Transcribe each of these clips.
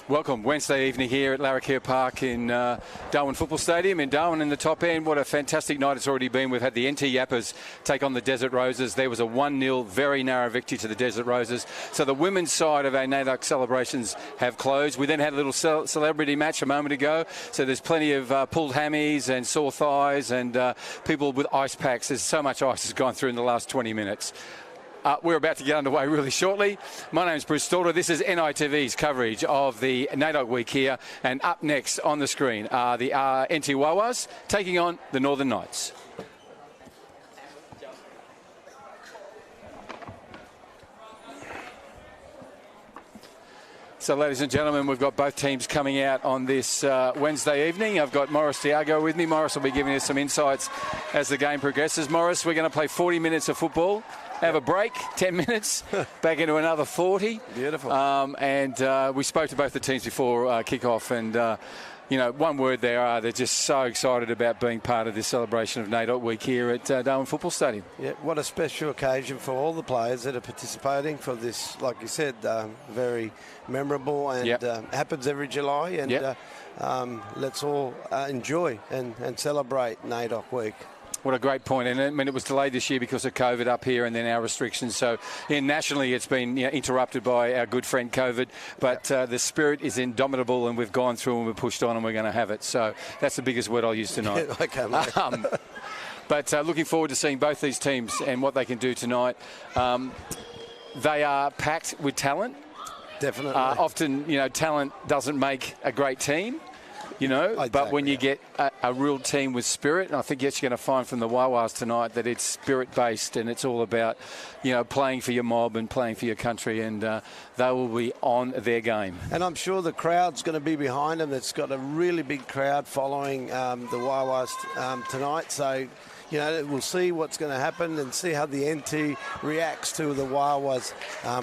Welcome. Wednesday evening here at Larrakia Park in Darwin Football Stadium in Darwin in the top end. What a fantastic night it's already been. We've had the NT Yappers take on the Desert Roses. There was a 1-0 very narrow victory to the Desert Roses. So the women's side of our NAIDOC celebrations have closed. We then had a little celebrity match a moment ago. So there's plenty of pulled hammies and sore thighs and people with ice packs. There's so much ice has gone through in the last 20 minutes. We're about to get underway really shortly. My name's Bruce Stalter. This is NITV's coverage of the NAIDOC week here. And up next on the screen are the NT Wha Whas taking on the Northern Knights. So, ladies and gentlemen, we've got both teams coming out on this Wednesday evening. I've got Morris Thiago with me. Morris will be giving us some insights as the game progresses. Morris, we're going to play 40 minutes of football. Have a break, 10 minutes, back into another 40. Beautiful. And we spoke to both the teams before kickoff, and you know, one word they're just so excited about being part of this celebration of NAIDOC week here at Darwin Football Stadium. Yeah, what a special occasion for all the players that are participating for this, like you said, very memorable, and happens every July, and let's all enjoy and celebrate NAIDOC week. What a great point. And I mean, it was delayed this year because of COVID up here and then our restrictions. So nationally it's been interrupted by our good friend COVID. But the spirit is indomitable, and we've gone through and we've pushed on, and we're going to have it. So that's the biggest word I'll use tonight. Okay, mate. But looking forward to seeing both these teams and what they can do tonight. They are packed with talent. Definitely. Often, talent doesn't make a great team. But when you get a real team with spirit, and I think you're going to find from the Wha Whas tonight that it's spirit-based, and it's all about, playing for your mob and playing for your country, and they will be on their game. And I'm sure the crowd's going to be behind them. It's got a really big crowd following the Wha Whas tonight, so we'll see what's going to happen and see how the NT reacts to the Wha Whas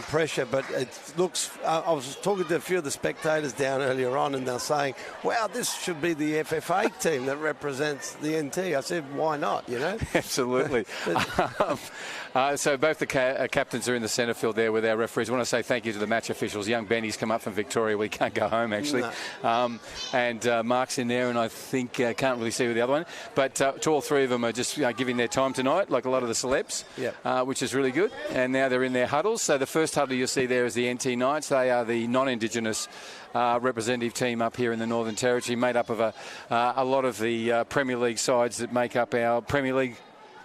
pressure. But it looks, I was talking to a few of the spectators down earlier on, and they're saying, wow, this should be the FFA team that represents the NT. I said, why not, Absolutely. So both the captains are in the centre field there with our referees. I want to say thank you to the match officials. Young Benny's come up from Victoria. We can't go home, actually. No. And Mark's in there, and I think can't really see with the other one. But to all three of them are just giving their time tonight, like a lot of the celebs, which is really good. And now they're in their huddles. So the first huddle you'll see there is the NT Knights. They are the non-Indigenous representative team up here in the Northern Territory, made up of a lot of the Premier League sides that make up our Premier League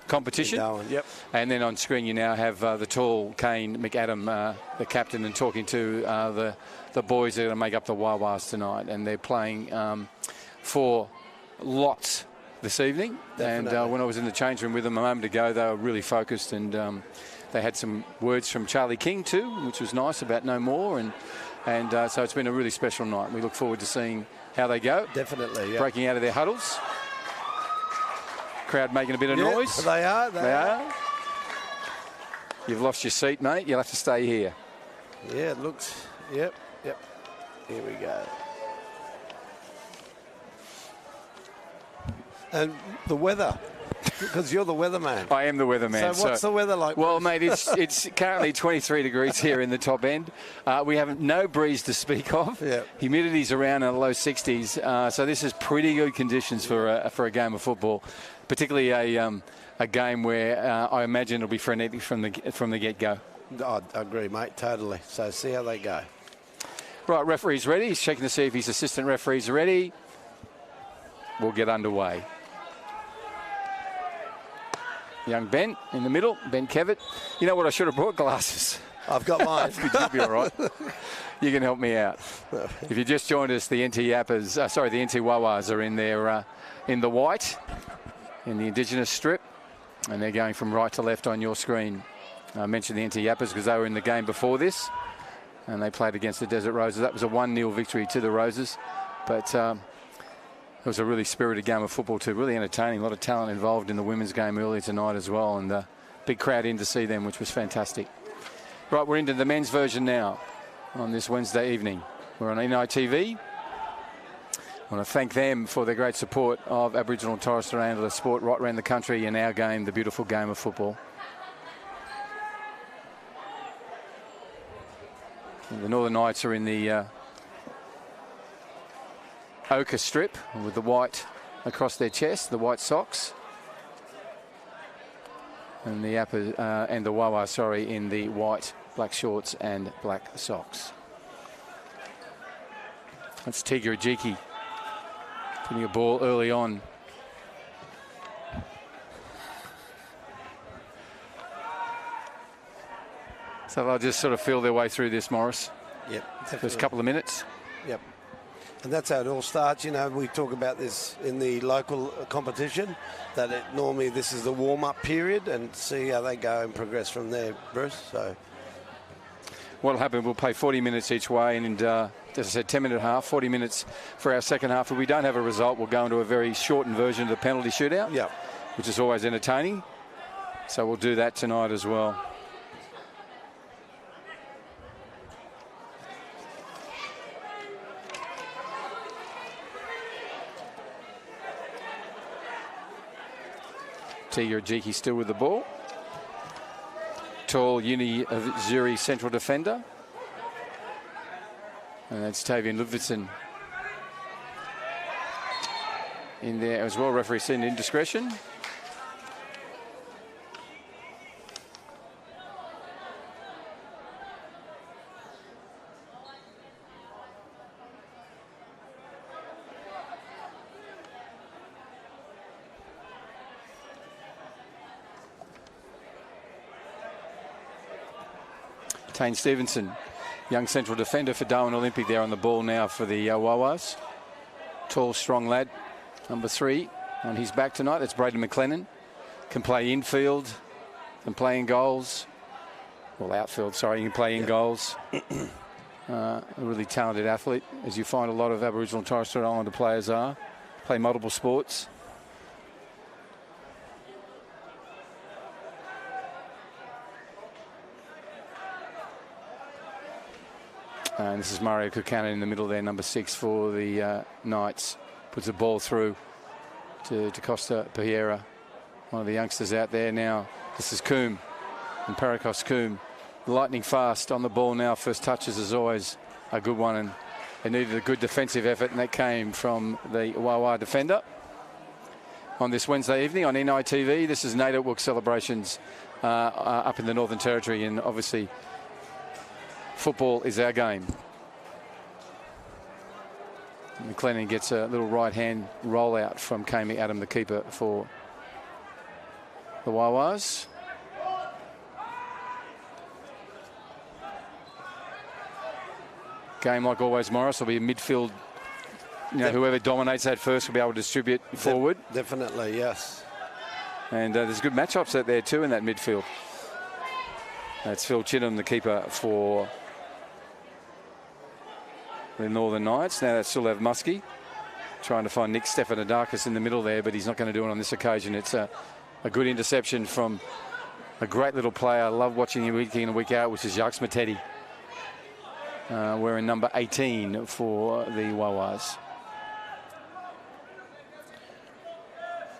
competition. Yep. And then on screen you now have the tall Kane McAdam, the captain, and talking to the boys that are going to make up the Wha Whas tonight. And they're playing for lots this evening. Definitely. And when I was in the change room with them a moment ago, they were really focused, and they had some words from Charlie King too, which was nice, about no more. And so it's been a really special night. We look forward to seeing how they go. Definitely, yeah. Breaking out of their huddles. Crowd making a bit of noise. They are. You've lost your seat, mate. You'll have to stay here. Yeah, it looks. Yep. Here we go. And the weather, because you're the weatherman. I am the weatherman. So what's the weather like? Well, mate, it's currently 23 degrees here in the top end. We have no breeze to speak of. Yeah. Humidity's around in the low 60s. So this is pretty good conditions for a game of football, particularly a game where I imagine it'll be frenetic from the get-go. I agree, mate, totally. So see how they go. Right, referee's ready. He's checking to see if his assistant referee's ready. We'll get underway. Young Ben in the middle, Ben Kevitt. You know what, I should have brought glasses. I've got mine. You'll be all right. You can help me out. If you just joined us, the NT Yappers, the NT Wha Whas are in there in the white, in the Indigenous strip, and they're going from right to left on your screen. I mentioned the NT Yappers because they were in the game before this, and they played against the Desert Roses. That was a 1-0 victory to the Roses, but it was a really spirited game of football too, really entertaining. A lot of talent involved in the women's game earlier tonight as well, and a big crowd in to see them, which was fantastic. Right, we're into the men's version now on this Wednesday evening. We're on NITV. I want to thank them for their great support of Aboriginal and Torres Strait Islander sport right around the country in our game, the beautiful game of football. And the Northern Knights are in the ochre strip with the white across their chest, the white socks. And the and the Wha Whas, sorry, in the white, black shorts and black socks. That's Tiga Ajiki putting a ball early on. So they'll just sort of feel their way through this, Morris. Yep. Definitely. First couple of minutes. Yep. And that's how it all starts. You know, we talk about this in the local competition, that normally this is the warm-up period, and see how they go and progress from there, Bruce. So what'll happen, we'll play 40 minutes each way, and as I said, 10-minute half, 40 minutes for our second half. If we don't have a result, we'll go into a very shortened version of the penalty shootout, yeah, which is always entertaining. So we'll do that tonight as well. Tiga Ajiki still with the ball. Tall Uni of Zuri central defender. And that's Tavian Ludvigsen in there as well. Referee seen indiscretion. Tane Stevenson, young central defender for Darwin Olympic, there on the ball now for the Wha Whas. Tall, strong lad, number 3 on his back tonight. That's Braden McLennan. Can play infield, can play in goals. Well, outfield, sorry, he can play in goals. A really talented athlete, as you find a lot of Aboriginal and Torres Strait Islander players are. Play multiple sports. And this is Mario Kukanen in the middle there, number 6 for the Knights. Puts the ball through to Costa Pereira, one of the youngsters out there now. This is Coombe and Paracos Coombe. Lightning fast on the ball now. First touches is always a good one, and they needed a good defensive effort, and that came from the Wha Wha defender. On this Wednesday evening on NITV, this is NAIDOC celebrations up in the Northern Territory, and obviously football is our game. McLennan gets a little right-hand rollout from Kami Adam, the keeper for the Wha Whas. Game, like always, Morris, will be a midfield. You know, whoever dominates that first will be able to distribute forward. Definitely, yes. And there's good matchups out there too in that midfield. That's Phil Chinham, the keeper for the Northern Knights. Now that's Sulev Muskie trying to find Nick Stefanidakis in the middle there, but he's not going to do it on this occasion. It's a good interception from a great little player. I love watching him week in and week out, which is Jacques Matetti, wearing number 18 for the Wha Whas.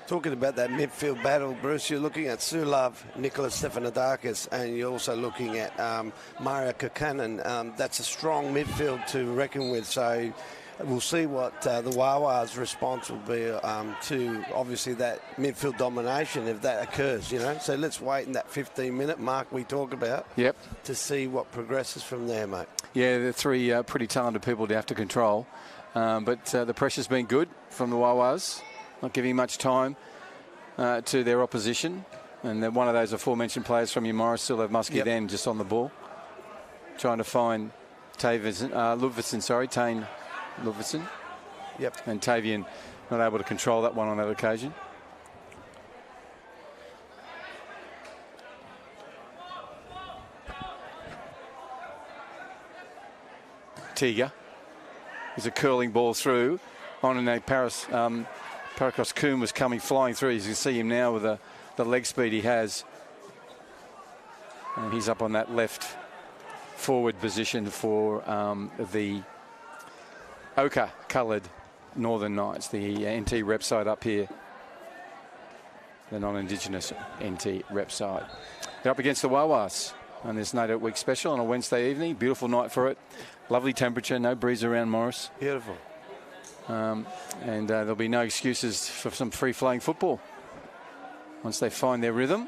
Talking about that midfield battle, Bruce, you're looking at Sulev, Nicholas Stefanidakis, and you're also looking at Mario Kukanen. That's a strong midfield to reckon with. So we'll see what the Wha Wha's response will be to obviously that midfield domination if that occurs, you know. So let's wait in that 15-minute mark we talk about. Yep. To see what progresses from there, mate. Yeah, they're 3 pretty talented people to have to control. But the pressure's been good from the Wha Whas. Not giving much time to their opposition. And then one of those aforementioned players from your Morris, Sulev Muskie, then just on the ball. Trying to find Tane Ludvigsen. Yep. And Tavian not able to control that one on that occasion. Tiga. There's a curling ball through on an Paracos Coombe was coming flying through. You can see him now with the leg speed he has. And he's up on that left forward position for the ochre-coloured Northern Knights, the NT rep side up here. The non-Indigenous NT rep side. They're up against the Wha Whas on this NAIDOC Week special on a Wednesday evening. Beautiful night for it. Lovely temperature, no breeze around Morris. Beautiful. And there'll be no excuses for some free-flowing football once they find their rhythm.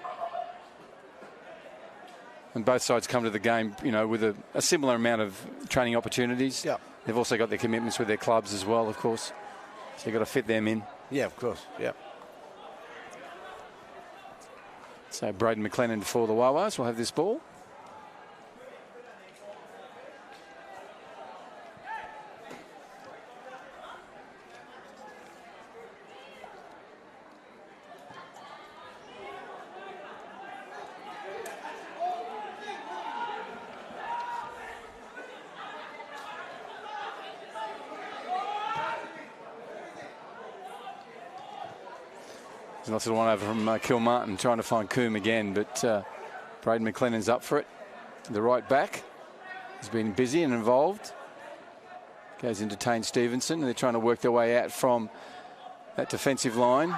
And both sides come to the game, you know, with a similar amount of training opportunities. Yep. They've also got their commitments with their clubs as well, of course. So you've got to fit them in. Yeah, of course. Yeah. So Braden McLennan for the Wha Whas will have this ball. There's lots of one over from Kilmartin trying to find Coombe again, but Braden McLennan's up for it. The right back has been busy and involved. Goes into Tane Stevenson, and they're trying to work their way out from that defensive line.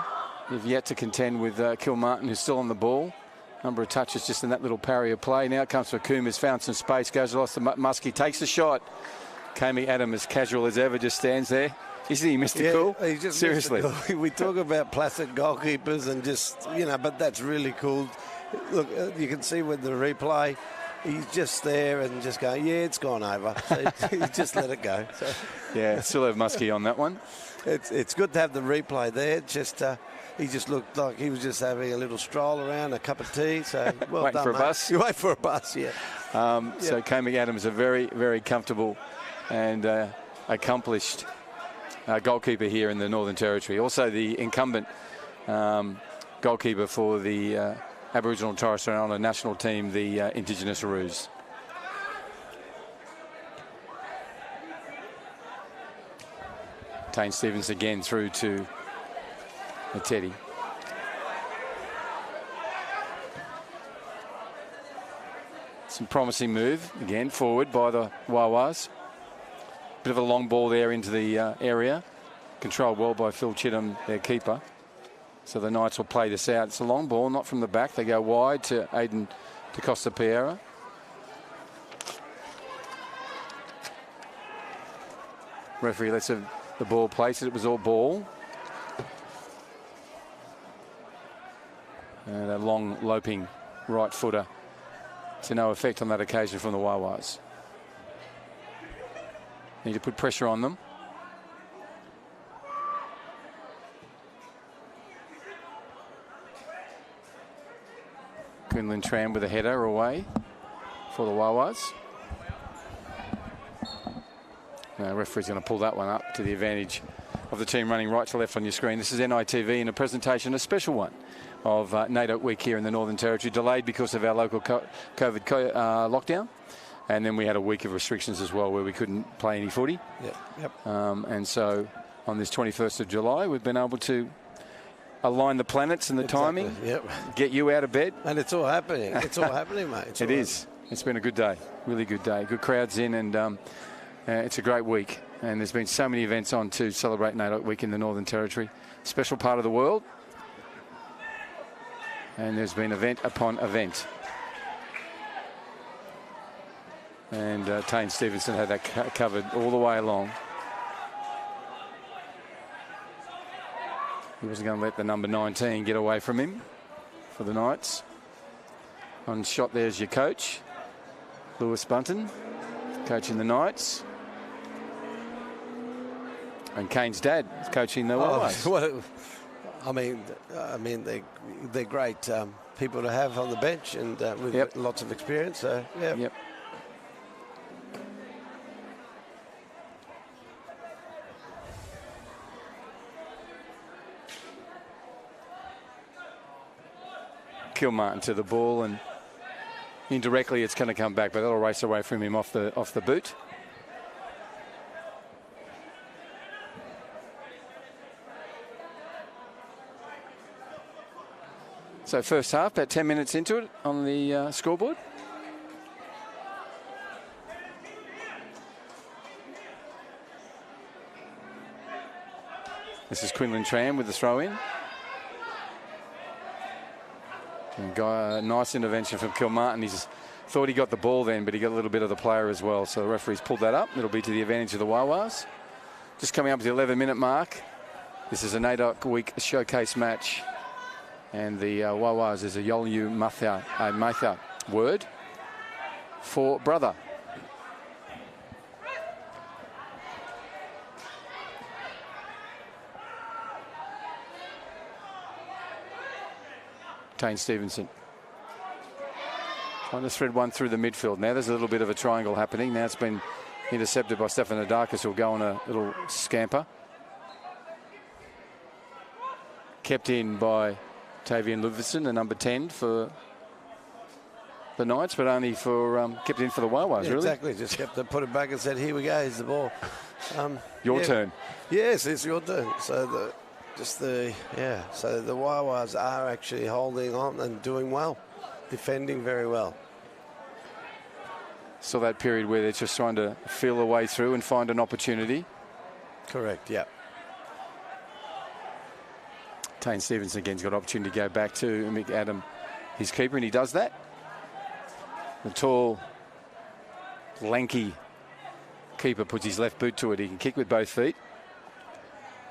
They've yet to contend with Kilmartin, who's still on the ball. Number of touches just in that little parry of play. Now it comes for Coombe, has found some space, goes across to Muskie, takes the shot. Kami Adam, as casual as ever, just stands there. Isn't he mystical? Yeah, he just seriously. We talk about plastic goalkeepers and just, you know, but that's really cool. Look, you can see with the replay, he's just there and just going, yeah, it's gone over. So he just let it go. So, yeah, still have Muskie on that one. It's good to have the replay there. Just he just looked like he was just having a little stroll around, a cup of tea. So well waiting done, for a mate. bus. You wait for a bus, yeah. So Kami Adams, a very, very comfortable and accomplished goalkeeper here in the Northern Territory. Also the incumbent goalkeeper for the Aboriginal and Torres Strait Islander national team, the Indigenous Roos. Tane Stevens again through to Teddy. Some promising move again forward by the Wha Whas. Bit of a long ball there into the area. Controlled well by Phil Chittum, their keeper. So the Knights will play this out. It's a long ball, not from the back. They go wide to Aiden De Costa Piera. Referee lets the ball place it. It was all ball. And a long loping right footer to no effect on that occasion from the Wha Whas. Need to put pressure on them. Quinlan Tram with a header away for the Wha Whas. Now, the referee's going to pull that one up to the advantage of the team running right to left on your screen. This is NITV in a presentation, a special one of NAIDOC week here in the Northern Territory, delayed because of our local COVID lockdown. And then we had a week of restrictions as well where we couldn't play any footy. Yep. And so on this 21st of July, we've been able to align the planets and the timing, get you out of bed. And it's all happening. It's all happening, mate. It is. It's been a good day, really good day. Good crowds in, and it's a great week. And there's been so many events on to celebrate NAIDOC week in the Northern Territory. Special part of the world. And there's been event upon event. And Tane Stevenson had that covered all the way along. He wasn't going to let the number 19 get away from him for the Knights. On shot, there's your coach, Lewis Bunton, coaching the Knights. And Kane's dad is coaching the Wha Whas. I mean, they're great people to have on the bench, and with lots of experience. So yeah. Yep. Kilmartin to the ball, and indirectly it's going to come back, but that'll race away from him off the boot. So first half, about 10 minutes into it on the scoreboard. This is Quinlan Tram with the throw in. And nice intervention from Kilmartin. He's thought he got the ball then, but he got a little bit of the player as well. So the referee's pulled that up. It'll be to the advantage of the Wha Whas. just coming up to the 11-minute mark. This is a NAIDOC week showcase match. And the Wha Whas is a Yolu Matha word for brother. Tane Stevenson trying to thread one through the midfield. Now there's a little bit of a triangle happening. Now it's been intercepted by FFNT, who'll go on a little scamper. Kept in by Tavian Ludvigsen, the number 10 for the Knights, but only for kept in for the Wha Whas, really. Exactly, just kept to put it back and said, here we go, here's the ball. Your turn. Yes, it's your turn. So so the Wha Whas are actually holding on and doing well, defending very well. So that period where they're just trying to feel a way through and find an opportunity. Correct, yeah. Tane Stevenson again's got opportunity to go back to McAdam, his keeper, and he does that. The tall, lanky keeper puts his left boot to it. He can kick with both feet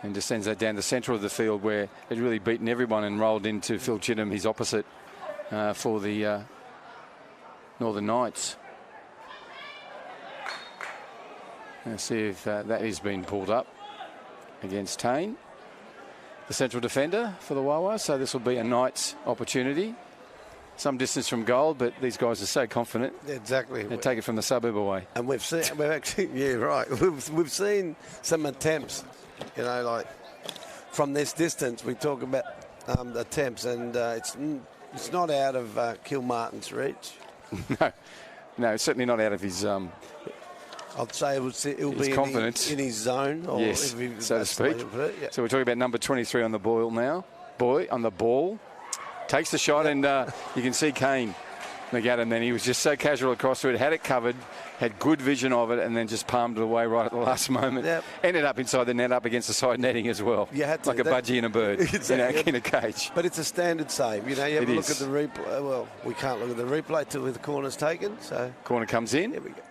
and just sends that down the centre of the field where it really beaten everyone and rolled into Phil Chittum, his opposite, for the Northern Knights. Let's see if that is being pulled up against Tane, the central defender for the Wha Whas. So this will be a Knights opportunity. Some distance from goal, but these guys are so confident. Exactly. They take it from the suburb away. And we've actually, yeah, right. We've seen some attempts, you know, like from this distance. We talk about attempts, and it's not out of Kilmartin's reach. No, it's certainly not out of his. I'd say it'll be in his zone, or yes, so to speak. Yeah. So we're talking about number 23 on the ball now. On the ball. Takes the shot, and you can see Kane McAdam then. He was just so casual across to it, had it covered, had good vision of it, and then just palmed it away right at the last moment. Yep. Ended up inside the net, up against the side netting as well. You had to, like a budgie in a bird, in a cage. But it's a standard save. You know, you have a look at the replay. Well, we can't look at the replay till the corner's taken. So corner comes in. There we go.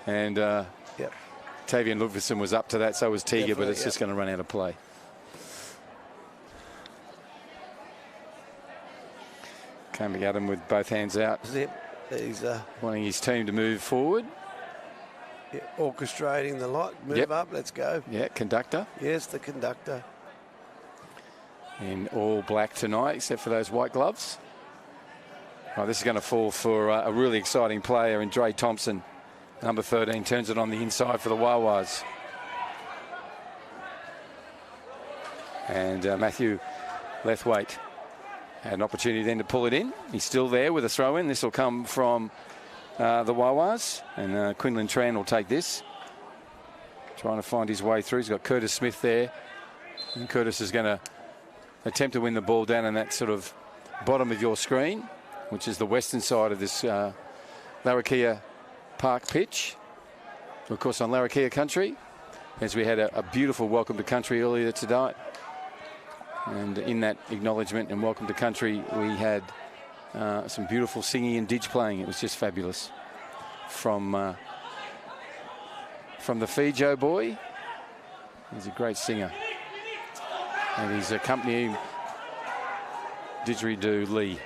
And Tavian Ludvigsen was up to that, so was Tiga, but it's just going to run out of play. Kane McAdam with both hands out. He's wanting his team to move forward. Orchestrating the lot. Move up, let's go. Yeah, conductor. Yes, the conductor. In all black tonight, except for those white gloves. Oh, this is going to fall for a really exciting player in Dre Thompson. Number 13 turns it on the inside for the Wha Whas. And Matthew Lethwaite had an opportunity then to pull it in. He's still there with a throw in. This will come from the Wha Whas. And Quinlan Tran will take this. Trying to find his way through. He's got Curtis Smith there. And Curtis is going to attempt to win the ball down in that sort of bottom of your screen, which is the western side of this Larrakia Park pitch. Of course, on Larrakia country, as we had a beautiful welcome to country earlier tonight. And in that acknowledgement and welcome to country, we had some beautiful singing and didge playing. It was just fabulous. From the Fijo boy, he's a great singer. And he's accompanying Didgeridoo Lee.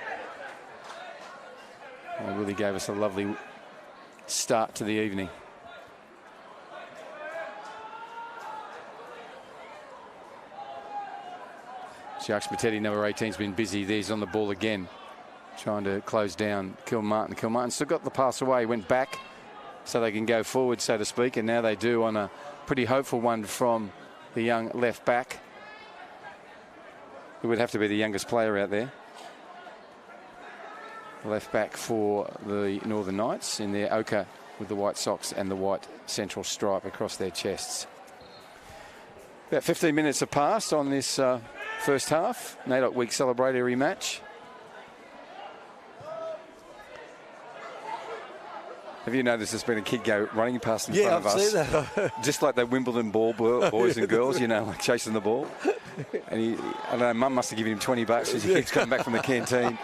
And really gave us a lovely start to the evening. Jacques Matetti, number 18, has been busy. He's on the ball again, trying to close down Kilmartin. Kilmartin still got the pass away, went back so they can go forward, so to speak, and now they do on a pretty hopeful one from the young left back, who would have to be the youngest player out there. Left back for the Northern Knights in their ochre with the white socks and the white central stripe across their chests. About 15 minutes have passed on this first half. NAIDOC Week celebratory match. Have you noticed there's been a kid go running past in front of us? Yeah, I've seen that. Just like the Wimbledon ball boys and girls, you know, like chasing the ball. And I don't know, Mum must have given him $20 as he keeps coming back from the canteen.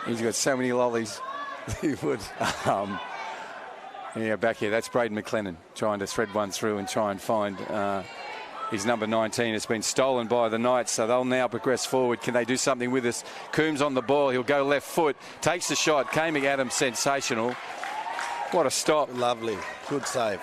He's got so many lollies. He would. Yeah, back here. That's Braden McLennan trying to thread one through and try and find his number 19. It's been stolen by the Knights, so they'll now progress forward. Can they do something with this? Coombs on the ball. He'll go left foot. Takes the shot. Kane McAdams, sensational. What a stop. Lovely. Good save.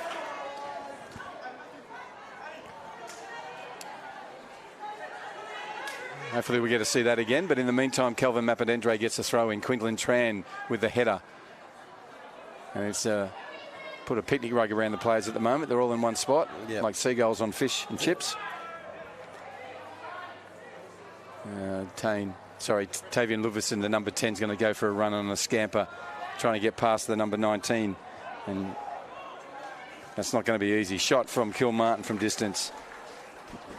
Hopefully we get to see that again. But in the meantime, Kelvin Mappadendre gets a throw in. Quinlan Tran with the header. And it's put a picnic rug around the players at the moment. They're all in one spot, like seagulls on fish and chips. Tavian Luvison, the number 10, is going to go for a run on a scamper, trying to get past the number 19. And that's not going to be easy. Shot from Kilmartin from distance.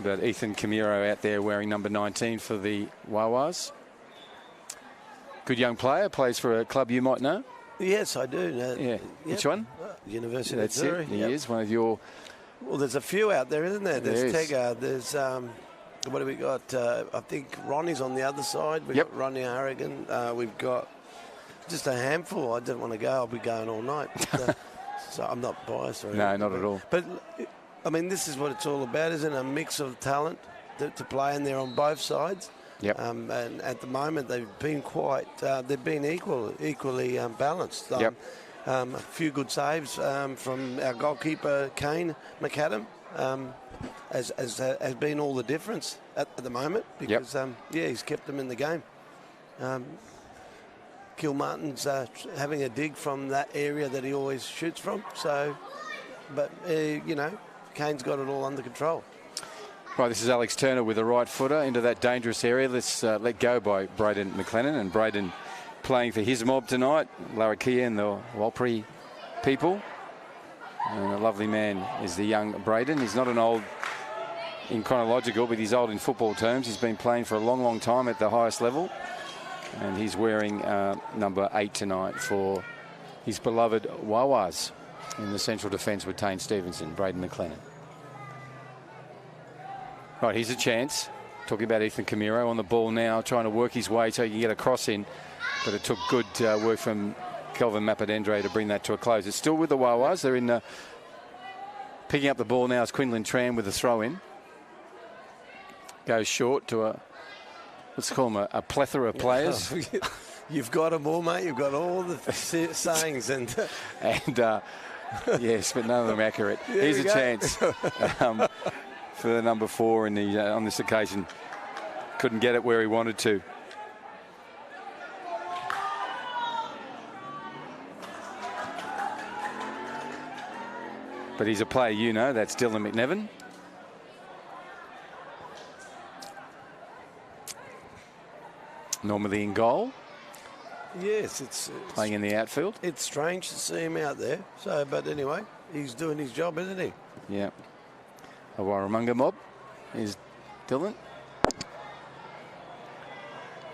But Ethan Camiro out there wearing number 19 for the Wha Whas. Good young player, plays for a club you might know. Yes, I do. Yeah. Which one? University of Zurich. He is one of your... Well, there's a few out there, isn't there? There's There is. Tegard. There's, what do we got? I think Ronnie's on the other side. We've got Ronnie Harrigan. We've got just a handful. I don't want to go. I'll be going all night. So I'm not biased or anything. No, not at all. But, I mean, this is what it's all about, isn't it? A mix of talent to play in there on both sides. Yep. And at the moment, they've been quite, they've been equally balanced. A few good saves from our goalkeeper, Kane McAdam, has been all the difference at the moment because, he's kept them in the game. Kilmartin's having a dig from that area that he always shoots from. So, but, Kane's got it all under control. Right, this is Alex Turner with a right footer into that dangerous area. Let's let go by Braden McLennan. And Braden playing for his mob tonight, Larrakia and the Walpri people. And a lovely man is the young Braden. He's not an old in chronological, but he's old in football terms. He's been playing for a long, long time at the highest level. And he's wearing number 8 tonight for his beloved Wha Whas in the central defence with Tane Stevenson, Braden McLennan. Right, here's a chance. Talking about Ethan Camiro on the ball now, trying to work his way so he can get a cross in. But it took good work from Kelvin Mappadendre to bring that to a close. It's still with the Wha Whas. They're in picking up the ball now is Quinlan Tran with a throw in. Goes short to let's call them a plethora of players. You've got them all, mate. You've got all the sayings. And yes, but none of them accurate. Here's a chance. For the number 4, and he, on this occasion, couldn't get it where he wanted to. But he's a player, you know. That's Dylan McNevin. Normally in goal. Yes, it's playing in the outfield. It's strange to see him out there. So, but anyway, he's doing his job, isn't he? Yeah. A Warramunga mob is Dylan.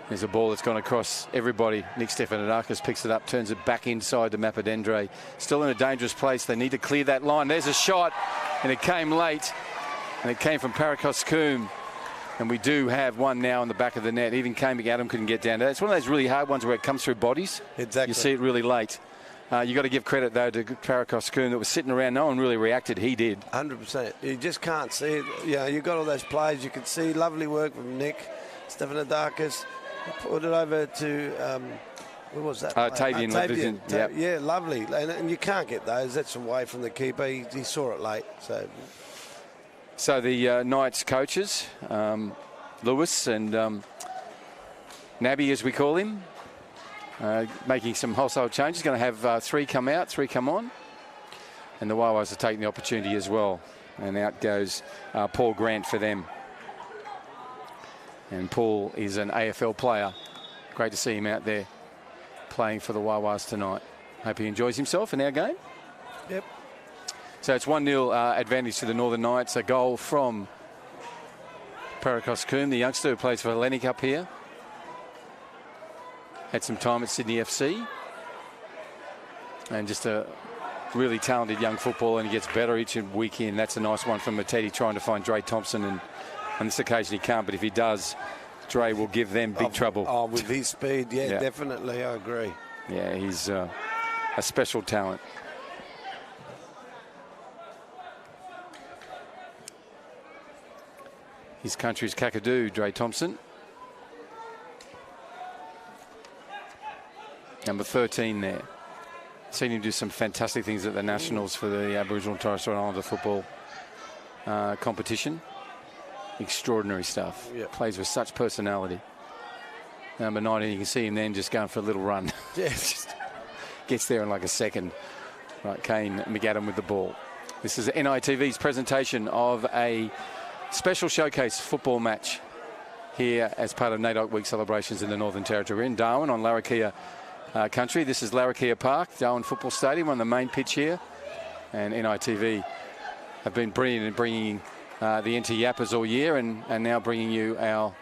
There's a ball that's gone across everybody. Nick Stefanidakis picks it up, turns it back inside to Mappadendre. Still in a dangerous place. They need to clear that line. There's a shot, and it came late. And it came from Parakos Coombe. And we do have one now in the back of the net. Even Kane McAdam couldn't get down to that. It's one of those really hard ones where it comes through bodies. Exactly. You see it really late. You got to give credit, though, to Parakos Coombe that was sitting around. No one really reacted. He did. 100%. You just can't see it. You've got all those plays you can see. Lovely work from Nick Stefanidakis. Put it over to, what was that? Tavian. Yep. Yeah, lovely. And you can't get those. That's away from the keeper. He saw it late. So the Knights coaches, Lewis and Nabby, as we call him, making some wholesale changes. Going to have 3 come out, 3 come on. And the Wha Whas are taking the opportunity as well. And out goes Paul Grant for them. And Paul is an AFL player. Great to see him out there playing for the Wha Whas tonight. Hope he enjoys himself in our game. Yep. So it's 1-0 advantage to the Northern Knights. A goal from Parakos Coombe, the youngster who plays for Hellenic up here. Had some time at Sydney FC. And just a really talented young footballer, and he gets better each week in. That's a nice one from Mateti trying to find Dre Thompson. And on this occasion he can't, but if he does, Dre will give them big trouble. Oh, with his speed, yeah, definitely, I agree. Yeah, he's a special talent. his country's Kakadu, Dre Thompson. Number 13 there. Seen him do some fantastic things at the Nationals for the Aboriginal and Torres Strait Islander football competition. Extraordinary stuff. Yep. Plays with such personality. Number 19, you can see him then just going for a little run. Yeah. Just gets there in like a second. Right, Kane McAdam with the ball. This is NITV's presentation of a special showcase football match here as part of NAIDOC Week celebrations in the Northern Territory. We're in Darwin on Larrakia country. This is Larrakia Park, Darwin Football Stadium, on the main pitch here. And NITV have been brilliant in bringing the NT Yappers all year and now bringing you our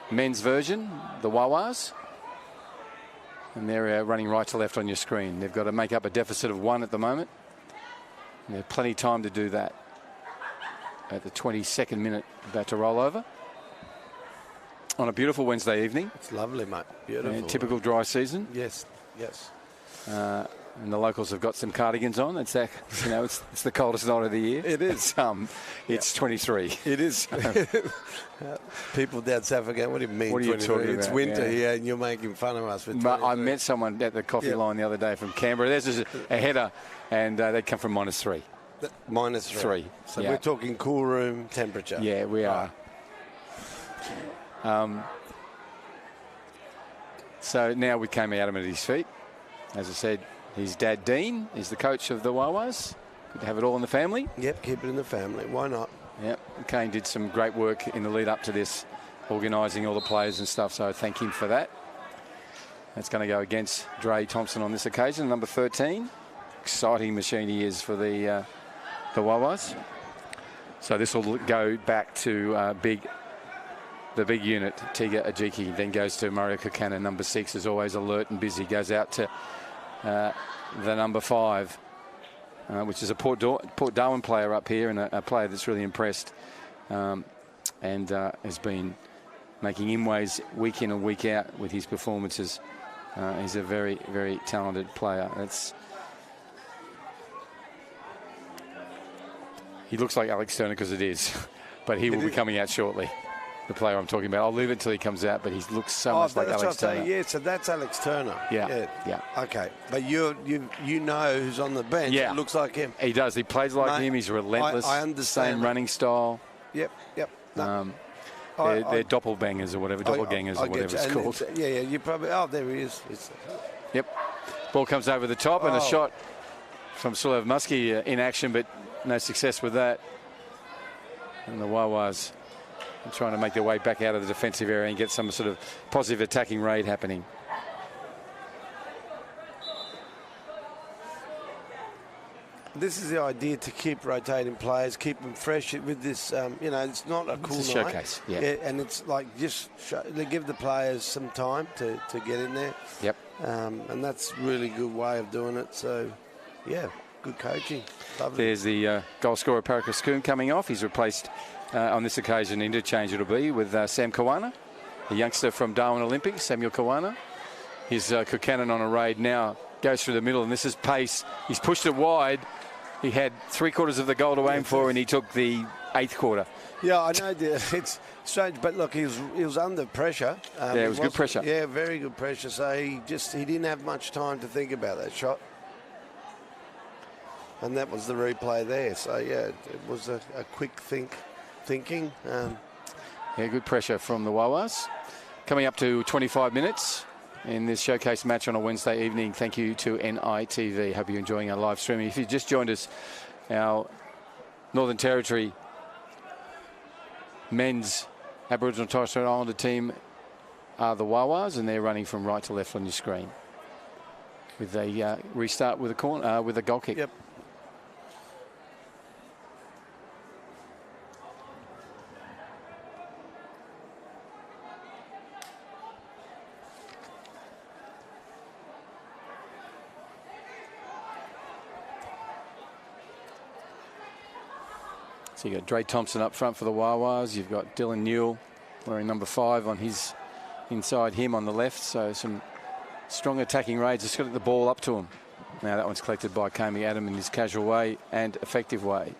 men's version, the Wha Whas. And they're running right to left on your screen. They've got to make up a deficit of 1 at the moment. And they have plenty of time to do that. At the 22nd minute, about to roll over. On a beautiful Wednesday evening. It's lovely, mate. Beautiful. And typical dry season. Yes, yes. And the locals have got some cardigans on. It's that, you know, it's the coldest night of the year. It is. It's 23. It is. People down South Africa, what do you mean? What are you 23? talking It's about? winter Yeah. here, and you're making fun of us. I met someone at the coffee line the other day from Canberra. There's just a header, and they come from -3. -3. So yeah. we're talking cool room temperature. Yeah, we are. So now with Kame Adam at his feet, as I said, his dad Dean is the coach of the Wha Whas. Good to have it all in the family. Yep, keep it in the family. Why not? Yep, Kane did some great work in the lead up to this, organising all the players and stuff, so thank him for that. That's going to go against Dre Thompson on this occasion, number 13. Exciting machine he is for the Wha Whas. So this will go back to the big unit, Tiga Ajiki, then goes to Mario Kukana, number 6, is always alert and busy, goes out to the number 5, which is a Port Darwin player up here, and a player that's really impressed and has been making inways week in and week out with his performances. He's a very, very talented player. He looks like Alex Turner because it is, but he will be coming out shortly. The player I'm talking about. I'll leave it till he comes out, but he looks so much like Alex Turner. Yeah, so that's Alex Turner. Yeah. Okay, but you know who's on the bench. Yeah. It looks like him. He does. He plays like him. He's relentless. I understand. Same running style. Yep. No. They're doppelbangers or whatever, doppelgangers or whatever it's called. Yeah, you probably. Oh, there he is. Yep. Ball comes over the top and a shot from Sulev Muskie in action, but no success with that. And the Wha Whas trying to make their way back out of the defensive area and get some sort of positive attacking raid happening. This is the idea, to keep rotating players, keep them fresh with this. It's not a cool night. Showcase, yeah. And it's like just give the players some time to get in there. Yep. And that's really good way of doing it. So, yeah, good coaching. Lovely. There's the goal scorer, Parakas Kuhn, coming off. He's replaced on this occasion, interchange it'll be, with Sam Kawana, a youngster from Darwin Olympics, Samuel Kawana. His Kukanen on a raid now goes through the middle, and this is pace. He's pushed it wide. He had 3/4 of the goal to aim for, and he took the 8th quarter. Yeah, I know. It's strange, but look, he was under pressure. It was good pressure. Yeah, very good pressure. So he didn't have much time to think about that shot. And that was the replay there. So, yeah, it was a quick thinking. Yeah, good pressure from the Wha Whas. Coming up to 25 minutes in this showcase match on a Wednesday evening. Thank you to NITV. Hope you're enjoying our live streaming. If you just joined us, our Northern Territory men's Aboriginal and Torres Strait Islander team are the Wha Whas, and they're running from right to left on your screen with a restart with a goal kick. Yep. So you've got Dre Thompson up front for the Wha Whas. You've got Dylan Newell wearing number 5 on his inside him on the left. So some strong attacking raids. Just got the ball up to him. Now that one's collected by Kame Adam in his casual way and effective way.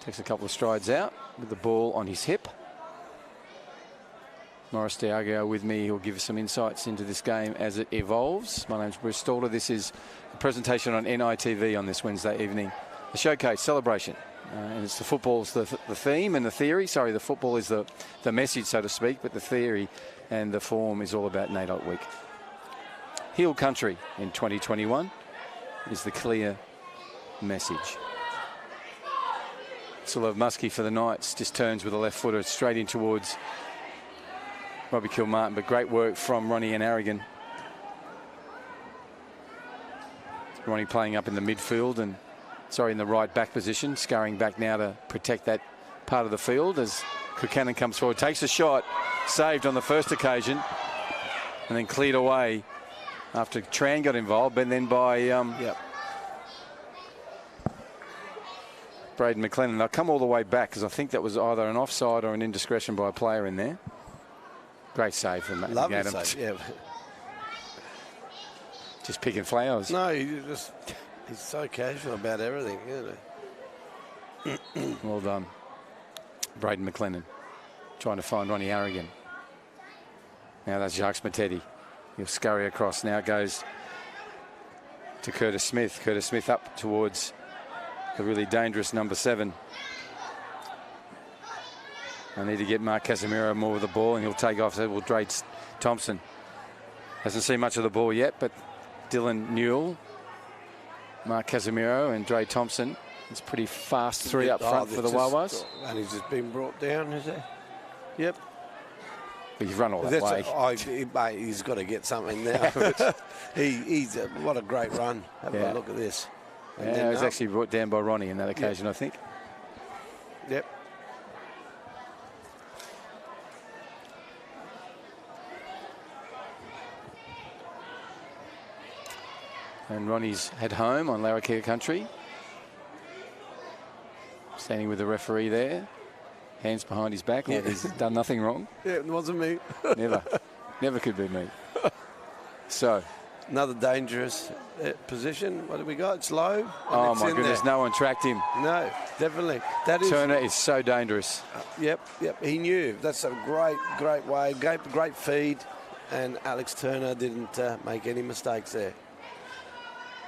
Takes a couple of strides out with the ball on his hip. Morris Diago with me. He'll give us some insights into this game as it evolves. My name's Bruce Stalder. This is a presentation on NITV on this Wednesday evening. The showcase celebration. And it's the football's the theme and the theory. Sorry, the football is the message, so to speak, but the theory and the form is all about NAIDOC week. Heel country in 2021 is the clear message. Still have Muskie for the Knights. Just turns with a left footer straight in towards Robbie Kilmartin, but great work from Ronnie and Aragon. Ronnie playing up in the midfield and in the right back position, scurrying back now to protect that part of the field as Buchanan comes forward, takes a shot, saved on the first occasion, and then cleared away after Tran got involved, and then by Braden McLennan. They'll come all the way back because I think that was either an offside or an indiscretion by a player in there. Great save from Matt. Lovely save, yeah. Just picking flowers. No, he's so casual about everything, isn't he? Well done. Braden McLennan trying to find Ronnie Aragon. Now that's Jacques Matetti. He'll scurry across. Now it goes to Curtis Smith. Curtis Smith up towards the really dangerous number 7. I need to get Mark Casemiro more of the ball, and he'll take off. So will Dre Thompson. Hasn't seen much of the ball yet, but Dylan Newell, Mark Casemiro and Dre Thompson. It's pretty fast 3 up front for the Wha Whas. And he's just been brought down, is he? Yep. But you've run all that way. Mate, he's got to get something now. What a great run. Have a look at this. And it was actually brought down by Ronnie on that occasion, I think. Yep. And Ronnie's head home on Larrakia country. Standing with the referee there. Hands behind his back like he's done nothing wrong. Yeah, it wasn't me. Never could be me. So. Another dangerous position. What do we got? It's low. Oh, my goodness. No one tracked him. No, definitely. Turner is so dangerous. Yep. He knew. That's a great way. Great feed. And Alex Turner didn't make any mistakes there.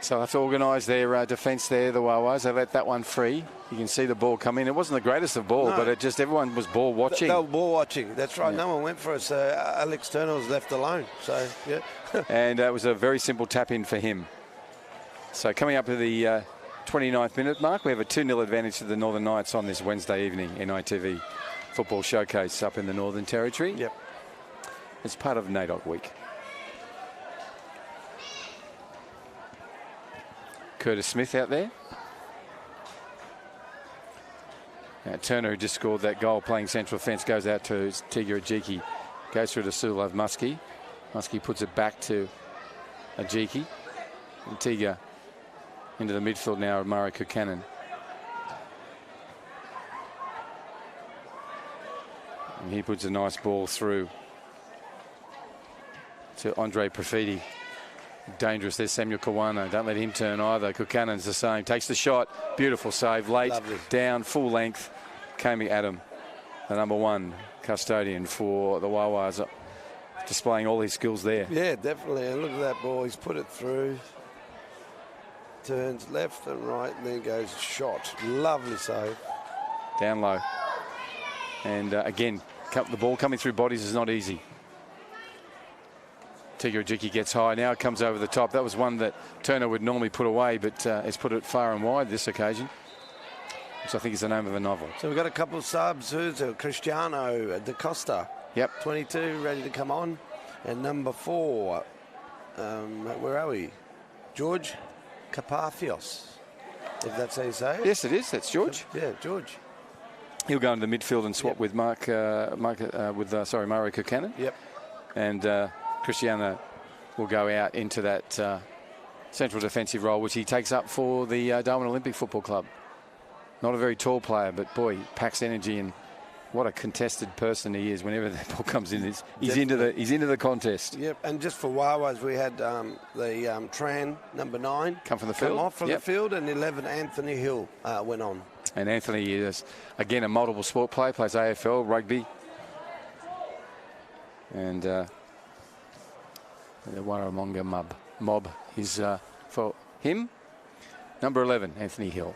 So they have to organise their defence there, the Wha Whas. They let that one free. You can see the ball come in. It wasn't the greatest of ball, but everyone was ball watching. They were ball watching. That's right. No one went for it. So Alex Turner was left alone. So, yeah. And it was a very simple tap-in for him. So coming up to the 29th minute mark, we have a 2-0 advantage to the Northern Knights on this Wednesday evening NITV football showcase up in the Northern Territory. Yep. It's part of NAIDOC week. Curtis Smith out there. Now, Turner, who just scored that goal playing central fence, goes out to Tiga Ajiki. Goes through to Sulov Muskie. Muskie puts it back to Ajiki. And Tiga into the midfield now of Murray Buchanan. And he puts a nice ball through to Andre Profiti. Dangerous. There's Samuel Kawana. Don't let him turn either. Buchanan's the same. Takes the shot. Beautiful save. Late. Lovely. Down. Full length. Kami Adam, the number 1 custodian for the Wha Whas, displaying all his skills there. Yeah, definitely. And look at that ball. He's put it through. Turns left and right and then goes shot. Lovely save. Down low. And again, the ball coming through bodies is not easy. Tiga Ajiki gets high. Now it comes over the top. That was one that Turner would normally put away, but has put it far and wide this occasion, which I think is the name of a novel. So we've got a couple of subs. Who's Cristiano Da Costa. Yep. 22, ready to come on. And number 4, where are we? George Carpathios, if that's how you say it. Yes, it is. That's George. Yeah, George. He'll go into the midfield and swap with Murray Buchanan. Yep. And Cristiano will go out into that central defensive role, which he takes up for the Darwin Olympic Football Club. Not a very tall player, but boy, he packs energy, and what a contested person he is. Whenever that ball comes in, he's into the contest. Yep. And just for Wha Whas, we had the Tran number 9 come from the field. Come off from the field, and 11 Anthony Hill went on. And Anthony is again a multiple sport player, plays AFL, rugby. And the Warramunga mob is for him. Number 11, Anthony Hill.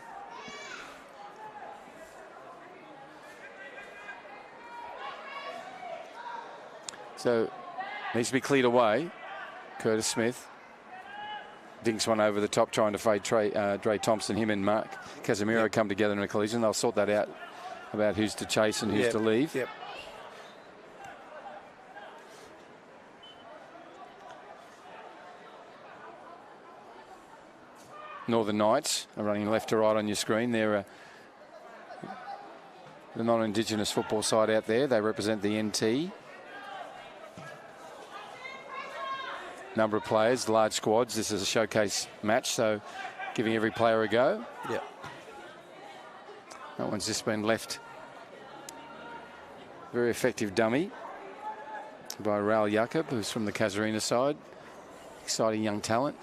So needs to be cleared away. Curtis Smith dinks one over the top, trying to fade Dre Thompson. Him and Mark Casemiro come together in a collision. They'll sort that out about who's to chase and who's to leave. Yep. Northern Knights are running left to right on your screen. They're the non-Indigenous football side out there. They represent the NT. Number of players, large squads. This is a showcase match, so giving every player a go. Yep. That one's just been left. Very effective dummy by Raul Jakob, who's from the Casuarina side. Exciting young talent.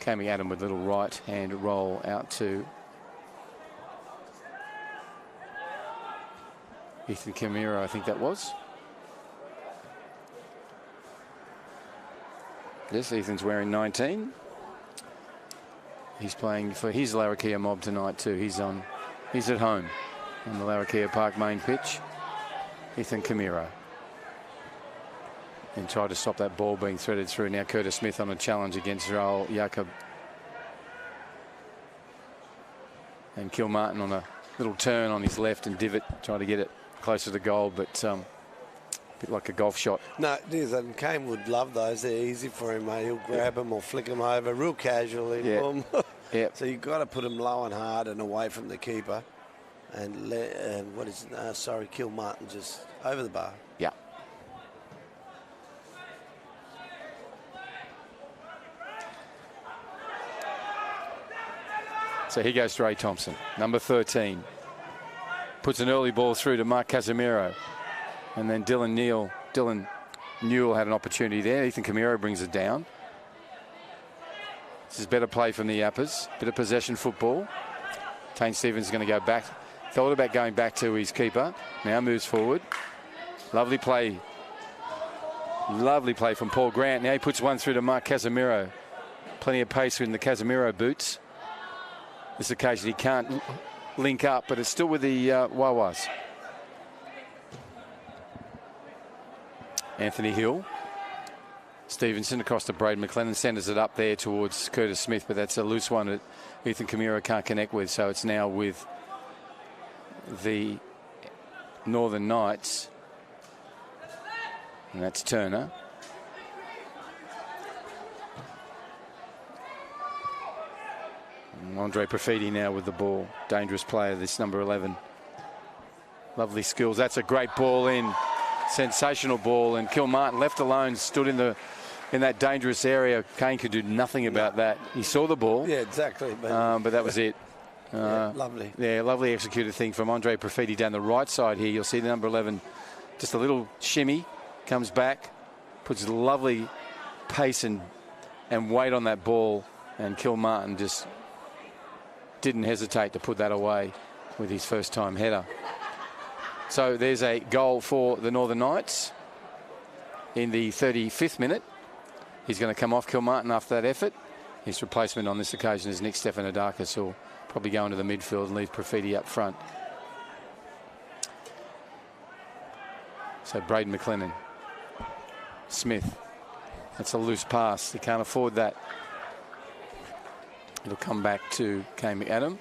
Kami Adam with a little right hand roll out to Ethan Camiro, I think that was. Yes, Ethan's wearing 19. He's playing for his Larrakia mob tonight too. He's at home on the Larrakia Park main pitch. Ethan Camiro. And tried to stop that ball being threaded through. Now Curtis Smith on a challenge against Raul Jakob. And Kilmartin on a little turn on his left and divot, trying to get it closer to goal, but a bit like a golf shot. No, it is, and Kane would love those. They're easy for him, mate. He'll grab them or flick them over real casually. Yeah. Boom. Yep. So you've got to put them low and hard and away from the keeper. And Kilmartin just over the bar. Yeah. So here goes Dre Thompson, number 13. Puts an early ball through to Mark Casemiro. And then Dylan Newell had an opportunity there. Ethan Camiro brings it down. This is better play from the Yappers. Bit of possession football. Tane Stevens is going to go back. Thought about going back to his keeper. Now moves forward. Lovely play. Lovely play from Paul Grant. Now he puts one through to Mark Casemiro. Plenty of pace in the Casemiro boots. This occasion he can't link up, but it's still with the Wha Whas. Anthony Hill. Stevenson across to Braden McLennan, centres it up there towards Curtis Smith, but that's a loose one that Ethan Camiro can't connect with, so it's now with the Northern Knights. And that's Turner. And Andre Profiti now with the ball. Dangerous player, this number 11. Lovely skills. That's a great ball in. Sensational ball, and Kilmartin left alone stood in that dangerous area. Kane could do nothing about that. He saw the ball. Yeah, exactly. But that was it. Lovely. Yeah, lovely executed thing from Andre Profiti down the right side here. You'll see the number 11, just a little shimmy, comes back, puts lovely pace and weight on that ball, and Kilmartin just didn't hesitate to put that away with his first time header. So there's a goal for the Northern Knights in the 35th minute. He's going to come off Kilmartin after that effort. His replacement on this occasion is Nick Stefanidakis, who'll probably go into the midfield and leave Profiti up front. So Braden McLennan. Smith. That's a loose pass. He can't afford that. It'll come back to Kane McAdam.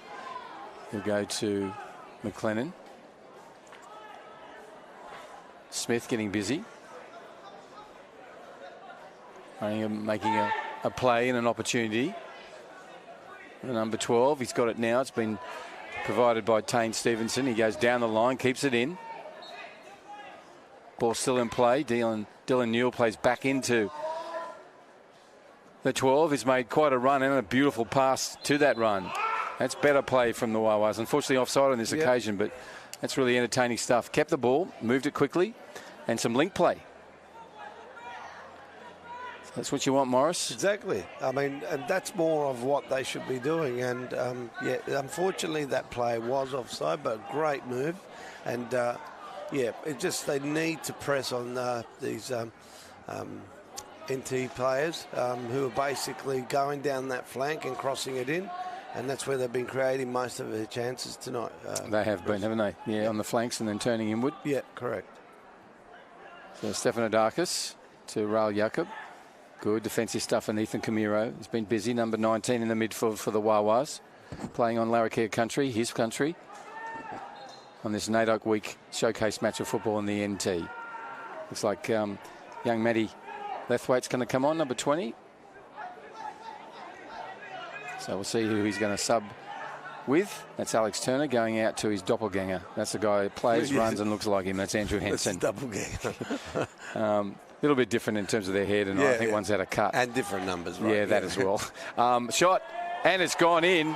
He'll go to McLennan. Smith getting busy. Making a play and an opportunity. The number 12, he's got it now. It's been provided by Tane Stevenson. He goes down the line, keeps it in. Ball still in play. Dylan Newell plays back into the 12. He's made quite a run and a beautiful pass to that run. That's better play from the Wha Whas. Unfortunately offside on this occasion, but that's really entertaining stuff. Kept the ball, moved it quickly, and some link play. That's what you want, Morris. Exactly. I mean, and that's more of what they should be doing. And, unfortunately that play was offside, but a great move. And Yeah, it just they need to press on these NT players who are basically going down that flank and crossing it in, and that's where they've been creating most of their chances tonight. They have been, haven't they? Yeah, on the flanks and then turning inward. Yeah, correct. So Stefanodakis to Raul Jacob. Good defensive stuff, and Ethan Camiro has been busy. Number 19 in the midfield for the Wha Whas, playing on Larrakia country, his country, on this NAIDOC week showcase match of football in the NT. Looks like young Matty Lethwaite's going to come on, number 20. So we'll see who he's going to sub with. That's Alex Turner going out to his doppelganger. That's the guy who plays, runs and looks like him. That's Andrew Henson. That's doppelganger. A little bit different in terms of their head, and I think one's had a cut. And different numbers, right? Yeah, that as well. Shot, and it's gone in.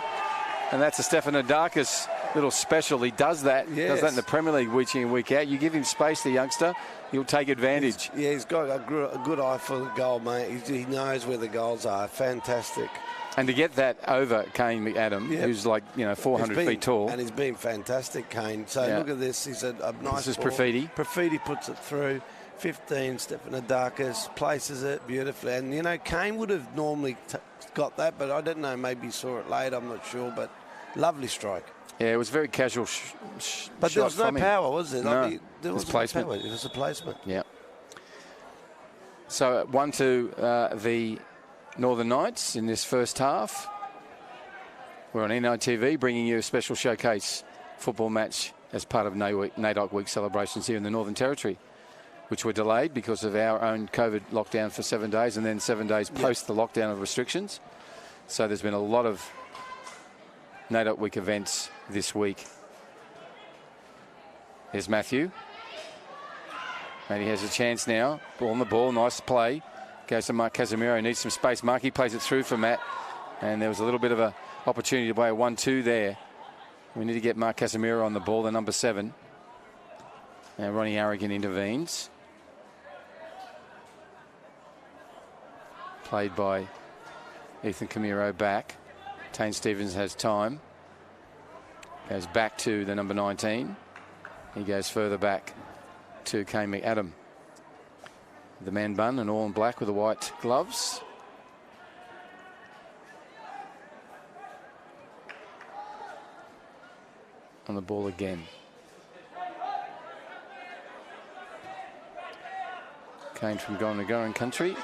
And that's a Stefanodakis little special. He does that. Yes. Does that in the Premier League week in, week out. You give him space, the youngster, he'll take advantage. He's got a good eye for the goal, mate. He knows where the goals are. Fantastic. And to get that over Kane McAdam, who's like, 400 feet tall. And he's been fantastic, Kane. So look at this. He's a nice This is ball. Profiti. Profiti puts it through. 15, Stefanodakis places it beautifully. And, Kane would have normally got that, but I don't know. Maybe he saw it late. I'm not sure. But lovely strike. Yeah, it was very casual but there was no power, was there? No, there was placement. It was a placement. Yeah. So 1-2 the Northern Knights in this first half. We're on NITV bringing you a special showcase football match as part of NAIDOC Week celebrations here in the Northern Territory, which were delayed because of our own COVID lockdown for 7 days and then 7 days post the lockdown of restrictions. So there's been a lot of NAIDOC Week events this week. Here's Matthew. And he has a chance now. Ball on the ball, nice play. Goes to Mark Casemiro, needs some space. Marky plays it through for Matt. And there was a little bit of an opportunity to play a 1-2 there. We need to get Mark Casemiro on the ball, the number 7. Now Ronnie Arrogant intervenes. Played by Ethan Camiro back. Tane Stevens has time. Goes back to the number 19. He goes further back to Kane McAdam. The man bun and all in black with the white gloves. On the ball again. Kane from Gonagoran country.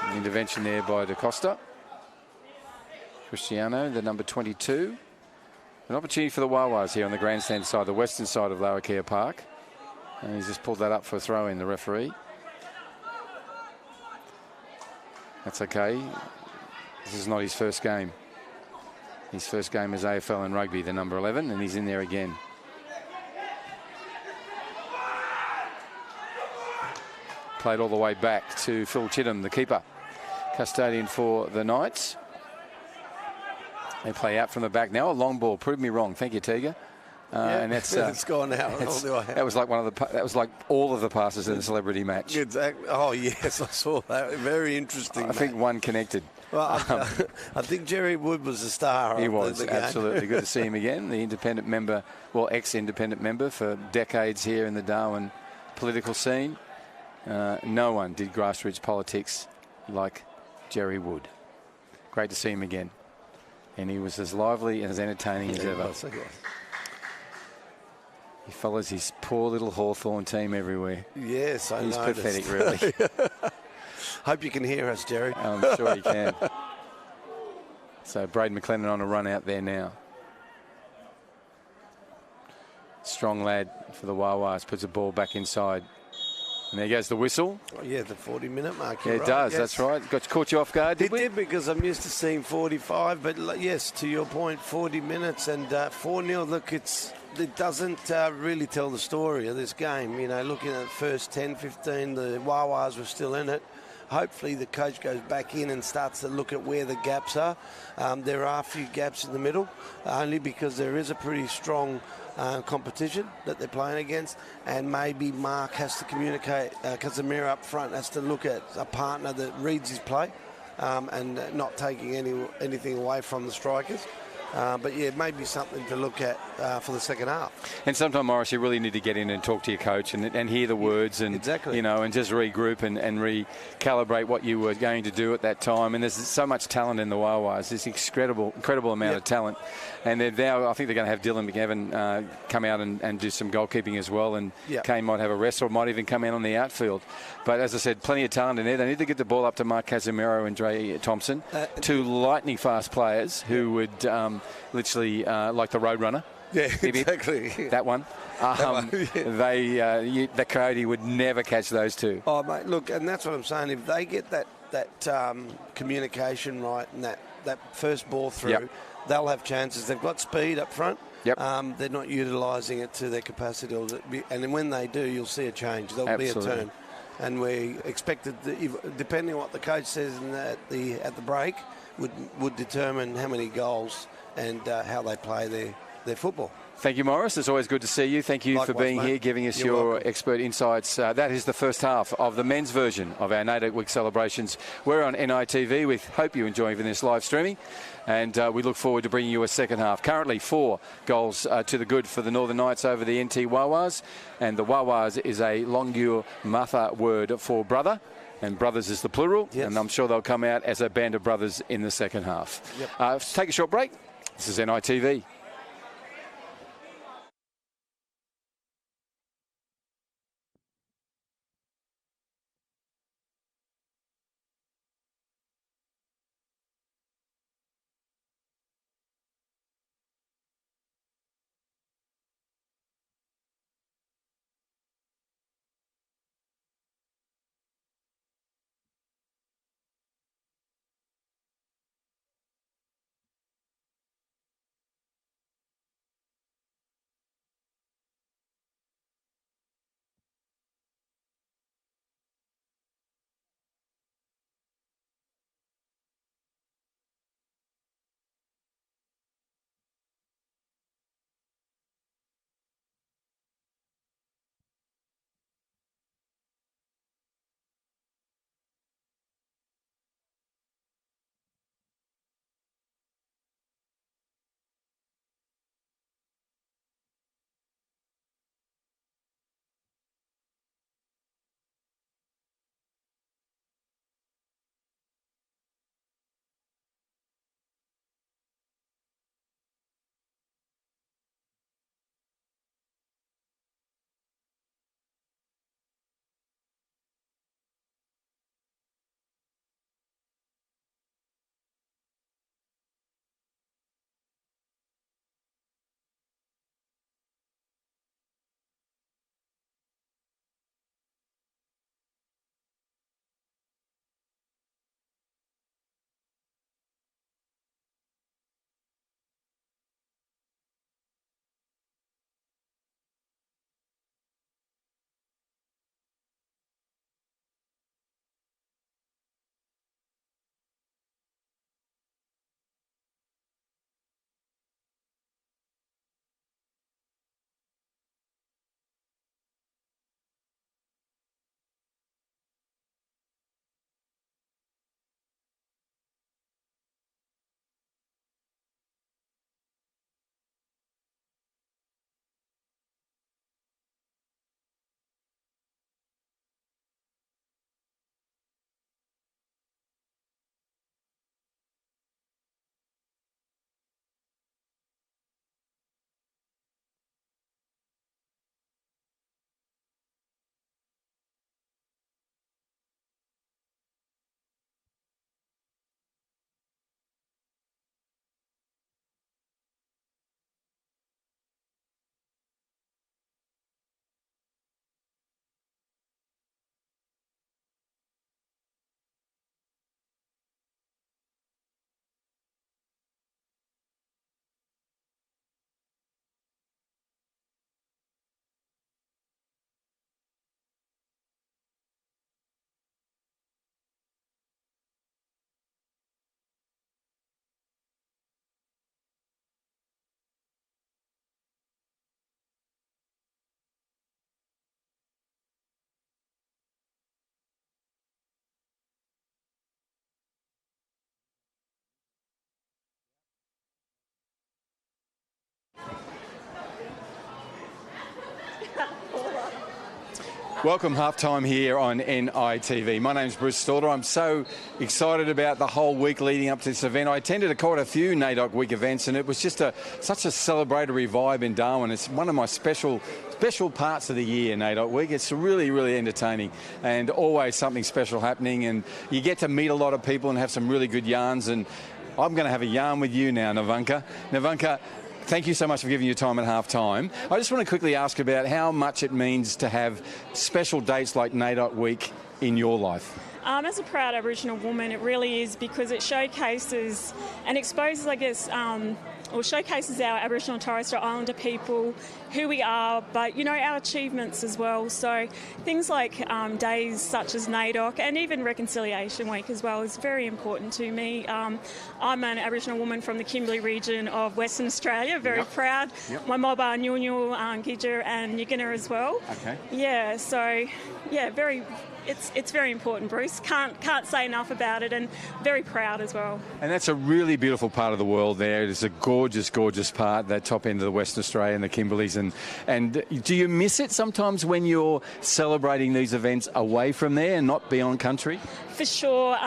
An intervention there by Da Costa. Cristiano, the number 22. An opportunity for the Wha Whas here on the grandstand side, the western side of Larrakia Park. And he's just pulled that up for a throw in, the referee. That's okay. This is not his first game. His first game is AFL and rugby, the number 11, and he's in there again. Played all the way back to Phil Chittum, the keeper. Custodian for the Knights. They play out from the back now. A long ball. Prove me wrong. Thank you, Tiga. And that's it's gone out. That was like that was like all of the passes in the celebrity match. Exactly. Oh yes, I saw that. Very interesting. I think one connected. Well, I think Jerry Wood was the star. He was the game. absolutely good to see him again. The independent member, well, ex-independent member for decades here in the Darwin political scene. No one did grassroots politics like Jerry Wood. Great to see him again. And he was as lively and as entertaining as ever. He follows his poor little Hawthorn team everywhere. Yes, I know. He's pathetic, really. Hope you can hear us, Jerry. I'm sure he can. So Braden McLennan on a run out there now. Strong lad for the Wha Whas. Puts the ball back inside. And there goes the whistle. Oh, yeah, the 40-minute mark. Yeah, it does. Yes. That's right. Caught you off guard, did we? It did, because I'm used to seeing 45. But, yes, to your point, 40 minutes and 4-0. Look, it doesn't really tell the story of this game. You know, looking at the first 10, 15, the Wha Whas were still in it. Hopefully the coach goes back in and starts to look at where the gaps are. There are a few gaps in the middle, only because there is a pretty strong competition that they're playing against, and maybe Mark has to communicate, Casemiro up front has to look at a partner that reads his play and not taking anything away from the strikers. But yeah, maybe something to look at for the second half. And sometimes, Morris, you really need to get in and talk to your coach and hear the words and, exactly. and just regroup and recalibrate what you were going to do at that time. And there's so much talent in the Wha Whas. There's incredible amount of talent. And now I think they're going to have Dylan McGavin come out and do some goalkeeping as well. And Kane might have a rest or might even come in on the outfield. But as I said, plenty of talent in there. They need to get the ball up to Mark Casemiro and Dre Thompson, two lightning fast players who would literally like the Roadrunner. Yeah, exactly. That one. The Coyote would never catch those two. Oh, mate, look, and that's what I'm saying. If they get that communication right and that first ball through, they'll have chances. They've got speed up front. They're not utilising it to their capacity. And then when they do, you'll see a change. There'll be a turn. And we expected, depending on what the coach says at the break, would determine how many goals and how they play their football. Thank you, Morris. It's always good to see you. Thank you for being here, giving us your expert insights. That is the first half of the men's version of our NAIDOC Week celebrations. We're on NITV. We hope you enjoy this live streaming, and we look forward to bringing you a second half. Currently, 4 goals to the good for the Northern Knights over the NT Wha Whas, and the Wha Whas is a Longur Matha word for brother. And brothers is the plural, and I'm sure they'll come out as a band of brothers in the second half. Take a short break. This is NITV. Welcome, halftime here on NITV. My name's Bruce Stalder. I'm so excited about the whole week leading up to this event. I attended quite a few NAIDOC week events, and it was just such a celebratory vibe in Darwin. It's one of my special parts of the year, NAIDOC week. It's really, really entertaining and always something special happening, and you get to meet a lot of people and have some really good yarns. And I'm going to have a yarn with you now, Navanka. Navanka, thank you so much for giving your time at half-time. I just want to quickly ask about how much it means to have special dates like NAIDOC week in your life. As a proud Aboriginal woman, it really is, because it showcases and exposes, I guess, or showcases our Aboriginal and Torres Strait Islander people, who we are, but, you know, our achievements as well. So things like days such as NAIDOC and even Reconciliation Week as well is very important to me. I'm an Aboriginal woman from the Kimberley region of Western Australia, very proud. My mob are Nyulnyul, Gidger and Yagina as well. Okay. Yeah, so, yeah, it's very important, Bruce. Can't say enough about it, and very proud as well. And that's a really beautiful part of the world there. It's a gorgeous, gorgeous part, that top end of the Western Australia and the Kimberleys. And do you miss it sometimes when you're celebrating these events away from there and not beyond country? For sure.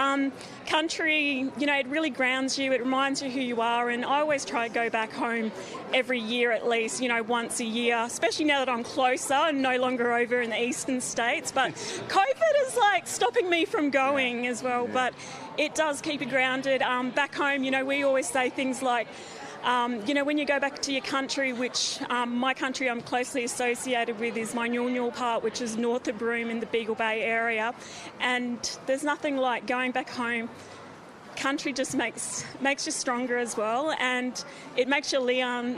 Country, you know, it really grounds you. It reminds you who you are. And I always try to go back home every year at least, you know, once a year, especially now that I'm closer and no longer over in the eastern states. But COVID is like stopping me from going as well. But it does keep you grounded. Back home, you know, we always say things like, you know, when you go back to your country, which my country I'm closely associated with is my Nyulnyul part, which is north of Broome in the Beagle Bay area. And there's nothing like going back home. Country just makes you stronger as well, and it makes your Leon,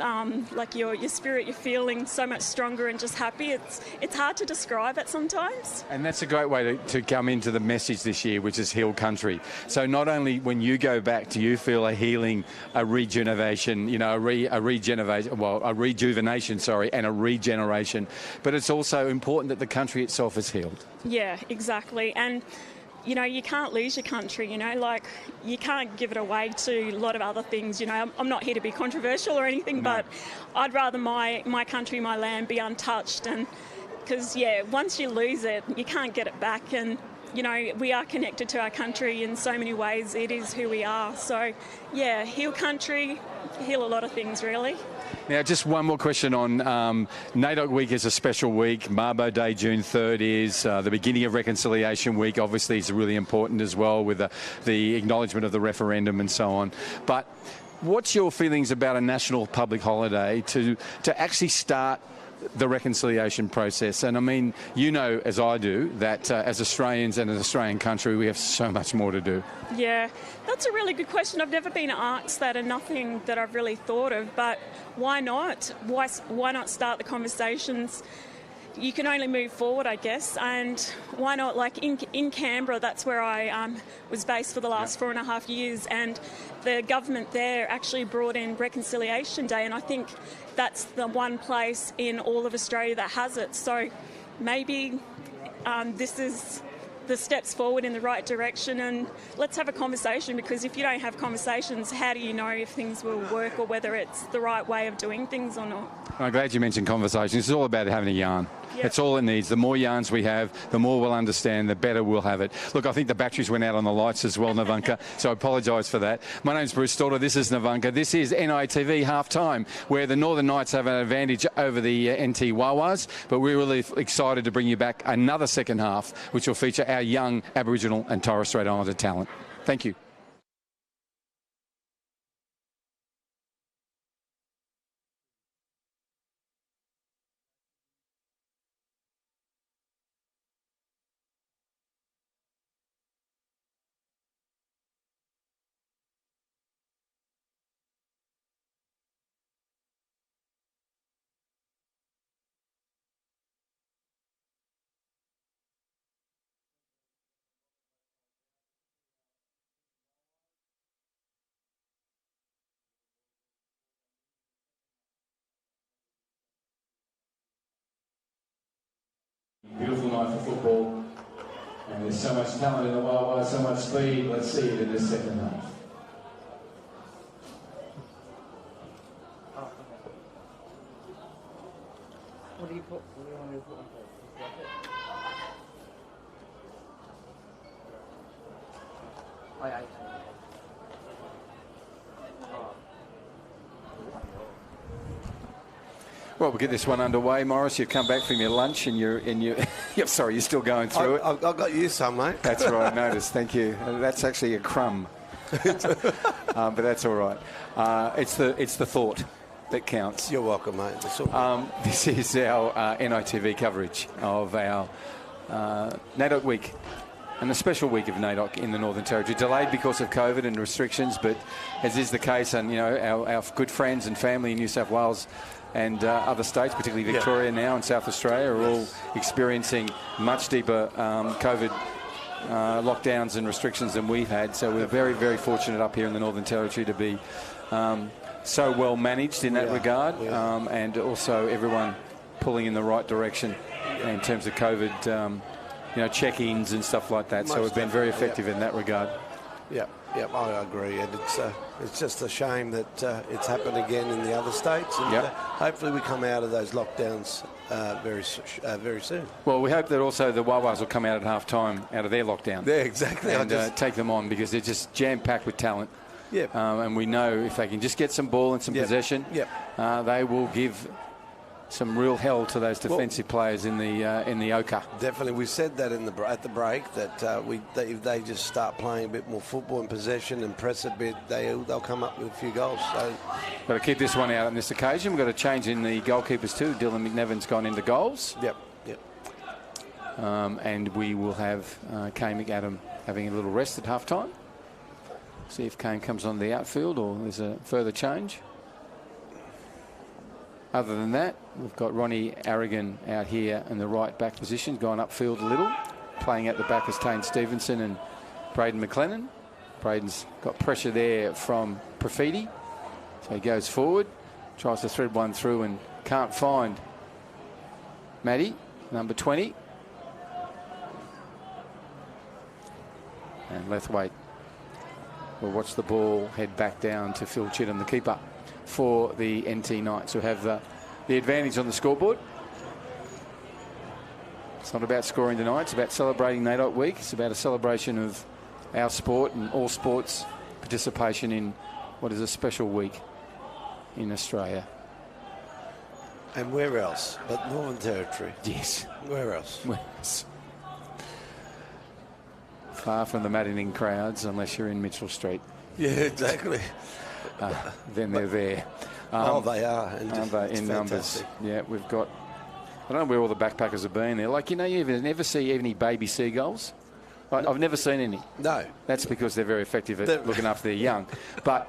like your spirit, you're feeling so much stronger and just happy. It's hard to describe it sometimes. And that's a great way to come into the message this year, which is heal country. So not only when you go back do you feel a healing, a rejuvenation, you know, a rejuvenation, and a regeneration, but it's also important that the country itself is healed. Yeah, exactly. And you know, you can't lose your country, you know, like you can't give it away to a lot of other things. You know, I'm not here to be controversial or anything, but I'd rather my country, my land be untouched. And because, once you lose it, you can't get it back. And, you know, we are connected to our country in so many ways. It is who we are. So, heal country, heal a lot of things, really. Now, just one more question on NAIDOC week is a special week. Mabo Day, June 3rd, is the beginning of Reconciliation Week. Obviously, it's really important as well with the acknowledgement of the referendum and so on. But what's your feelings about a national public holiday to actually start the reconciliation process? And I mean, you know, as I do, that as Australians and an Australian country, we have so much more to do. Yeah, that's a really good question. I've never been asked that, and nothing that I've really thought of, but why not? Why not start the conversations? You can only move forward, I guess, and why not, like in Canberra, that's where I was based for the last 4.5 years, and the government there actually brought in Reconciliation Day, and I think that's the one place in all of Australia that has it. So maybe this is the steps forward in the right direction, and let's have a conversation, because if you don't have conversations, how do you know if things will work or whether it's the right way of doing things or not? I'm glad you mentioned conversations. It's all about having a yarn. Yep. That's all it needs. The more yarns we have, the more we'll understand, the better we'll have it. Look, I think the batteries went out on the lights as well, Navanka, so I apologise for that. My name's Bruce Stalder. This is Navanka. This is NITV Halftime, where the Northern Knights have an advantage over the NT Wha Whas, but we're really excited to bring you back another second half, which will feature our young Aboriginal and Torres Strait Islander talent. Thank you. Beautiful night for football, and there's so much talent in the Wha Whas, so much speed. Let's see it in this second half. What do you want to put on first? Well, we'll get this one underway, Morris. You've come back from your lunch and you're yep, sorry, you're still going through it. I've got you some, mate. That's right, I noticed. Thank you. That's actually a crumb. But that's all right. It's the thought that counts. You're welcome, mate. This is our NITV coverage of our NAIDOC week, and a special week of NAIDOC in the Northern Territory. Delayed because of COVID and restrictions, but as is the case, and you know, our good friends and family in New South Wales and other states, particularly Victoria now and South Australia, are all experiencing much deeper COVID lockdowns and restrictions than we've had. So we're very, very fortunate up here in the Northern Territory to be so well managed in that regard, and also everyone pulling in the right direction in terms of COVID, check-ins and stuff like that. So we've been very effective in that regard. Yeah, I agree, and it's just a shame that it's happened again in the other states, and hopefully we come out of those lockdowns very soon. Well, we hope that also the Wha Whas will come out at half-time out of their lockdown. Yeah, exactly. And take them on, because they're just jam-packed with talent. And we know if they can just get some ball and some possession, they will give some real hell to those defensive players in the Oka. Definitely, we said that at the break that if they just start playing a bit more football and possession and press a bit, they'll come up with a few goals. So, got to keep this one out on this occasion. We've got a change in the goalkeepers too. Dylan McNevon's gone into goals. And we will have Kane McAdam having a little rest at half time. See if Kane comes on the outfield or there's a further change. Other than that, we've got Ronnie Aragon out here in the right back position, gone upfield a little. Playing at the back is Tane Stevenson and Braden McLennan. Braden's got pressure there from Profiti. So he goes forward, tries to thread one through and can't find Matty, number 20. And Lethwaite will watch the ball head back down to Phil Chittum, the keeper for the NT Knights, who have the advantage on the scoreboard. It's not about scoring tonight, it's about celebrating NAIDOC week. It's about a celebration of our sport and all sports participation in what is a special week in Australia. And where else but Northern Territory? Yes. Where else? Where else? Far from the maddening crowds, unless you're in Mitchell Street. Yeah, exactly. Then they're there. They are. And aren't they, in numbers? Yeah, we've got... I don't know where all the backpackers have been. They're like, you never see any baby seagulls. I've never seen any. No. That's because they're very effective at looking after their young. But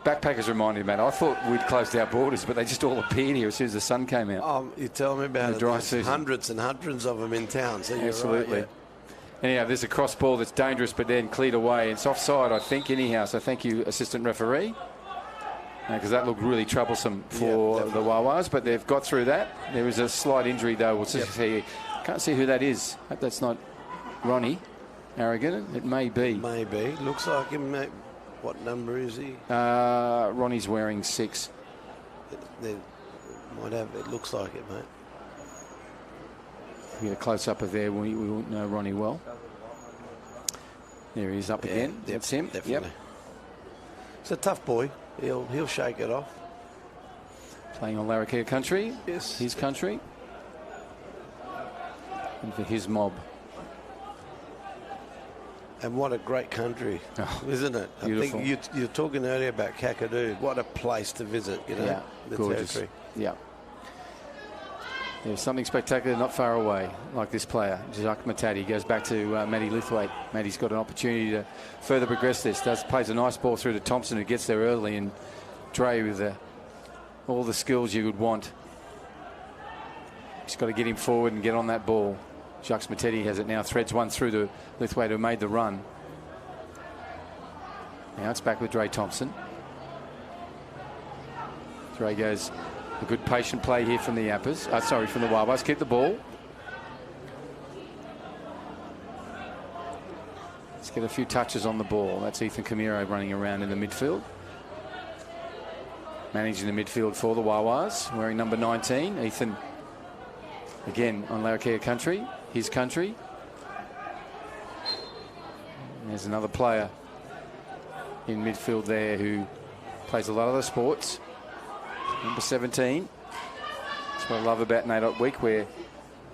backpackers reminded me, man, I thought we'd closed our borders, but they just all appeared here as soon as the sun came out. You tell me about it. Dry season. Hundreds and hundreds of them in town. So absolutely. Right, Anyhow, there's a cross ball that's dangerous, but then cleared away. It's offside, I think, anyhow. So thank you, assistant referee, because that looked really troublesome for the Wha Whas, but they've got through that. There is a slight injury, though. We'll see. Can't see who that is. Hope that's not Ronnie Aragon. It may be. Maybe. Looks like him. What number is he? Ronnie's wearing 6. It looks like it, mate. We get a close-up of there. We won't know Ronnie well. There he is up again. That's him. Definitely. Yep. It's a tough boy. He'll shake it off. Playing on Larrakia country. Yes. His country. And for his mob. And what a great country, isn't it? Beautiful. I think you're talking earlier about Kakadu. What a place to visit, Yeah, the gorgeous. territory. Yeah. There's something spectacular not far away, like this player, Jacques Matadi, goes back to Matty Lithwaite. Matty's got an opportunity to further progress this. Plays a nice ball through to Thompson, who gets there early, and Dre with all the skills you would want. Just got to get him forward and get on that ball. Jacques Matadi has it now, threads one through to Lithwaite, who made the run. Now it's back with Dre Thompson. Dre goes... A good patient play here from the Yappers. From the Wha Whas. Keep the ball. Let's get a few touches on the ball. That's Ethan Camiro running around in the midfield. Managing the midfield for the Wha Whas, wearing number 19. Ethan, again, on Larrakia country, his country. There's another player in midfield there who plays a lot of the sports. Number 17. That's what I love about NAIDOC week, where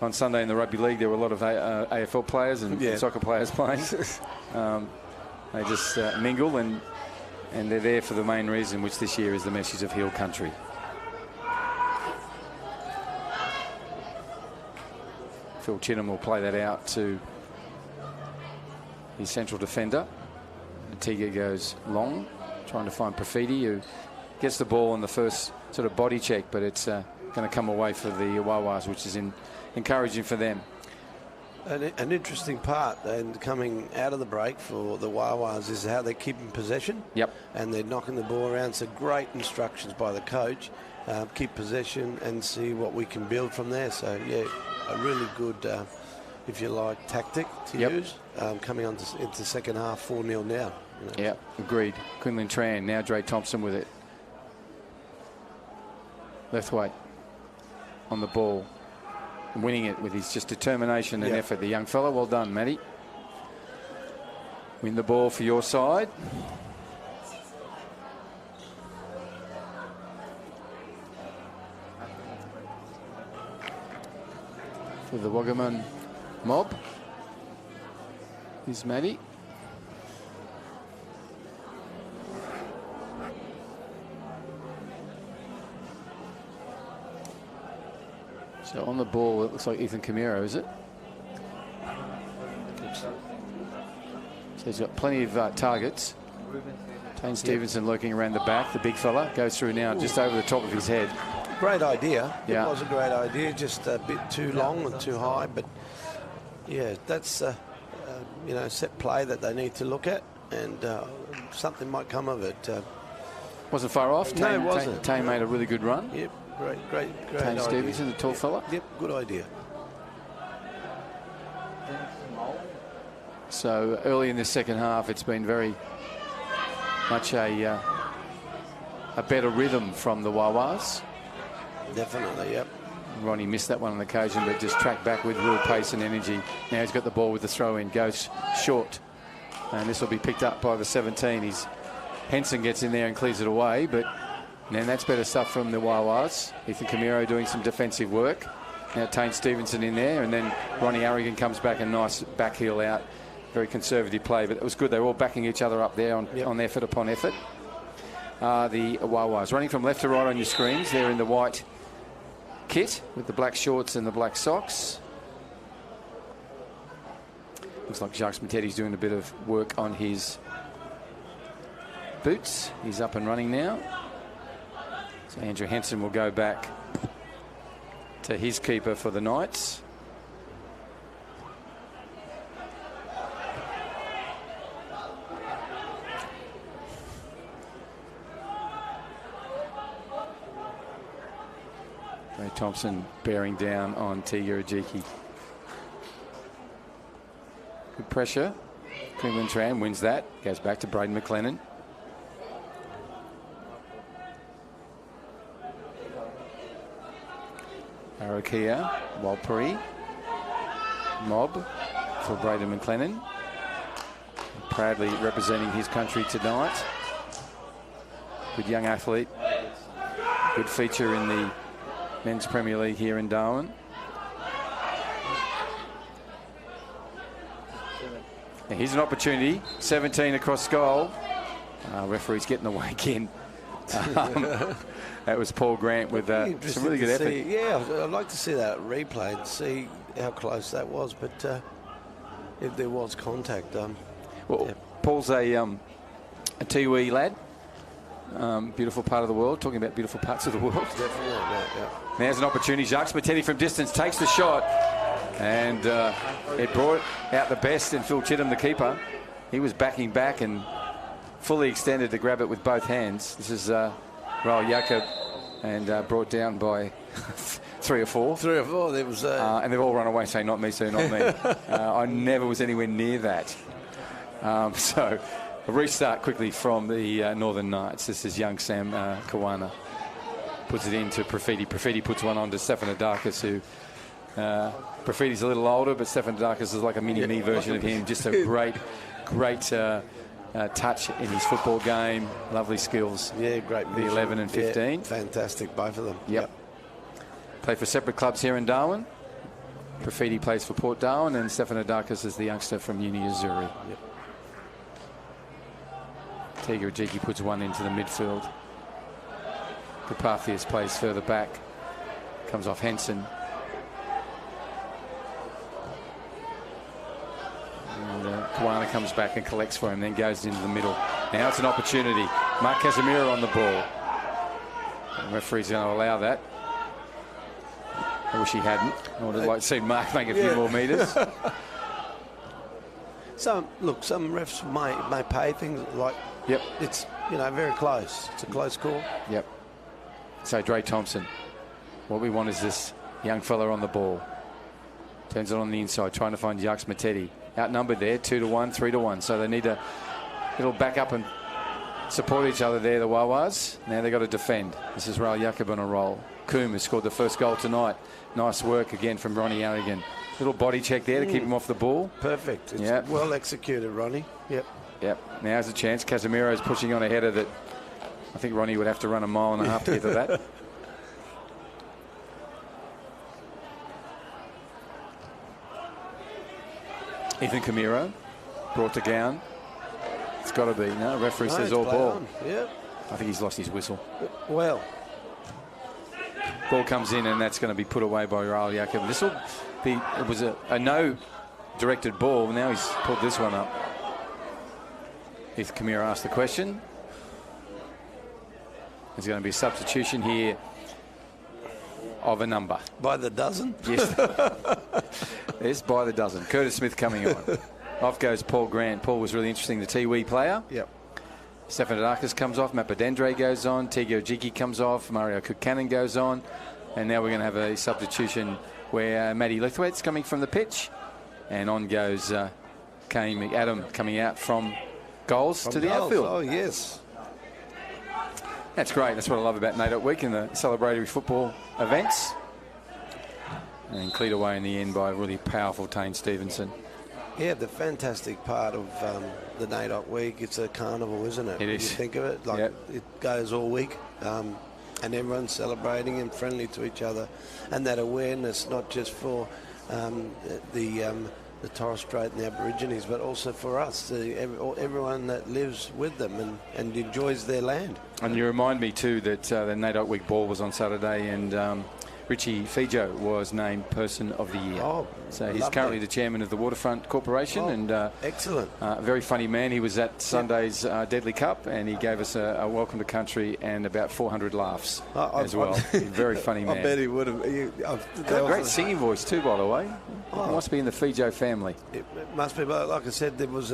on Sunday in the rugby league there were a lot of AFL players and soccer players playing. They just mingle, and they're there for the main reason, which this year is the message of Hill Country. Phil Chinham will play that out to his central defender. Antigua goes long, trying to find Profiti, who gets the ball on the first sort of body check, but it's going to come away for the Wha Whas, which is encouraging for them. An interesting part, and coming out of the break for the Wha Whas, is how they keep in possession. Yep. And they're knocking the ball around. So great instructions by the coach. Keep possession and see what we can build from there. So, yeah, a really good, if you like, tactic to use. Coming on into second half, 4-0 now. You know. Yeah, agreed. Quinlan Tran, now Dre Thompson with it. Left weight on the ball. Winning it with his just determination and effort. The young fella, well done, Matty. Win the ball for your side. For the Wagaman mob is Matty. So on the ball, it looks like Ethan Camero, is it? So he's got plenty of targets. Tane Stevenson lurking around the back. The big fella goes through now just over the top of his head. Great idea. Yeah. It was a great idea, just a bit too long and too high. But, yeah, that's, you know, set play that they need to look at, and something might come of it. Wasn't far off. No, it wasn't. Tane made a really good run. Yep. Great Tane idea. Stevenson, the tall fella. Yep, good idea. So early in the second half, it's been very much a better rhythm from the Wha Whas. Definitely, yep. Ronnie missed that one on occasion, but just tracked back with real pace and energy. Now he's got the ball with the throw in, goes short, and this will be picked up by the 17. Henson gets in there and clears it away, but and that's better stuff from the Wha Whas. Ethan Camero doing some defensive work. Now Tane Stevenson in there, and then Ronnie Arrigan comes back, a nice back heel out. Very conservative play, but it was good. They were all backing each other up there on effort upon effort. The Wha Whas running from left to right on your screens. They're in the white kit with the black shorts and the black socks. Looks like Jacques Matetti's doing a bit of work on his boots. He's up and running now. So Andrew Henson will go back to his keeper for the Knights. Ray Thompson bearing down on Tiga Ajiki. Good pressure. Quinlan Tran wins that. Goes back to Braden McLennan. Arakia, Walpuri, Mob for Braden McLennan. Proudly representing his country tonight. Good young athlete. Good feature in the Men's Premier League here in Darwin. And here's an opportunity. 17 across goal. Referee's getting away again. That was Paul Grant with some really good effort. Yeah, I'd like to see that replay and see how close that was, but if there was contact. Paul's a Tiwi lad. Beautiful part of the world. Talking about beautiful parts of the world. Definitely, yeah. There's an opportunity. Jacques Matetti from distance takes the shot, and it brought out the best in Phil Chinham, the keeper. He was backing back and fully extended to grab it with both hands. This is Raul Jacob, and brought down by 3 or 4. 3 or 4. There was, and they've all run away saying, "Not me, sir, not me." I never was anywhere near that. So a restart quickly from the Northern Knights. This is young Sam Kawana. Puts it into Profiti. Profiti puts one on to Stefanidakis, who Profiti's a little older, but Stefanidakis is like a mini-me version of him. Just a great touch in his football game. Lovely skills. Yeah, great. The 11 and 15. Yeah, fantastic, both of them. Yep. Play for separate clubs here in Darwin. Profiti plays for Port Darwin, and Stefanodakis is the youngster from Uni Azuri. Yep. Tiga Ajiki puts one into the midfield. Kupathias plays further back. Comes off Henson. And Kawana comes back and collects for him, then goes into the middle. Now it's an opportunity. Mark Casemiro on the ball. The referee's going to allow that. I wish he hadn't. I would have liked to see Mark make a few more metres. Some refs may pay things like. Yep. It's very close. It's a close call. Yep. So Dre Thompson. What we want is this young fella on the ball. Turns it on the inside, trying to find Jacques Mateti. Outnumbered there, 2-1, 3-1. So they need a little back up and support each other there, the Wha Whas. Now they've got to defend. This is Raul Jacob on a roll. Coombe has scored the first goal tonight. Nice work again from Ronnie Arrigan. Little body check there to keep him off the ball. Perfect. It's well executed, Ronnie. Yep. Now's a chance. Casemiro's pushing on a header that I think Ronnie would have to run 1.5 miles to get to that. Ethan Camiro brought to Gown. It's got to be. No, referee says all ball. Yep. I think he's lost his whistle. Well. Ball comes in, and that's going to be put away by Raul Jacob. This will be. It was a no directed ball. Now he's pulled this one up. If Camiro asked the question, there's going to be a substitution here of a number. By the dozen? Yes. Yes, by the dozen. Curtis Smith coming on. Off goes Paul Grant. Paul was really interesting, the Tiwi player. Yep. Stefanodakis comes off. Mappadendre goes on. Tiga Ajiki comes off. Mario Kukkanen goes on. And now we're going to have a substitution where Matty Lithwaite's coming from the pitch. And on goes Kane McAdam coming out from goals to the outfield. Oh, yes. That's great. That's what I love about NAIDOC Week and the celebratory football events. And cleared away in the end by a really powerful Tane Stevenson. Yeah, the fantastic part of the NAIDOC Week, it's a carnival, isn't it? It is. You think of it, it goes all week, and everyone's celebrating and friendly to each other. And that awareness, not just for the Torres Strait and the Aborigines, but also for us, everyone that lives with them and enjoys their land. And you remind me too that the NAIDOC Week ball was on Saturday, and Richie Fijo was named Person of the Year. Oh, so he's lovely. currently the chairman of the Waterfront Corporation, and excellent. A very funny man. He was at Sunday's Deadly Cup, and he gave us a welcome to country and about 400 laughs as well. Very funny man. I bet he would have. Great singing voice too, by the way. Must be in the Fijo family. It must be, but like I said, there was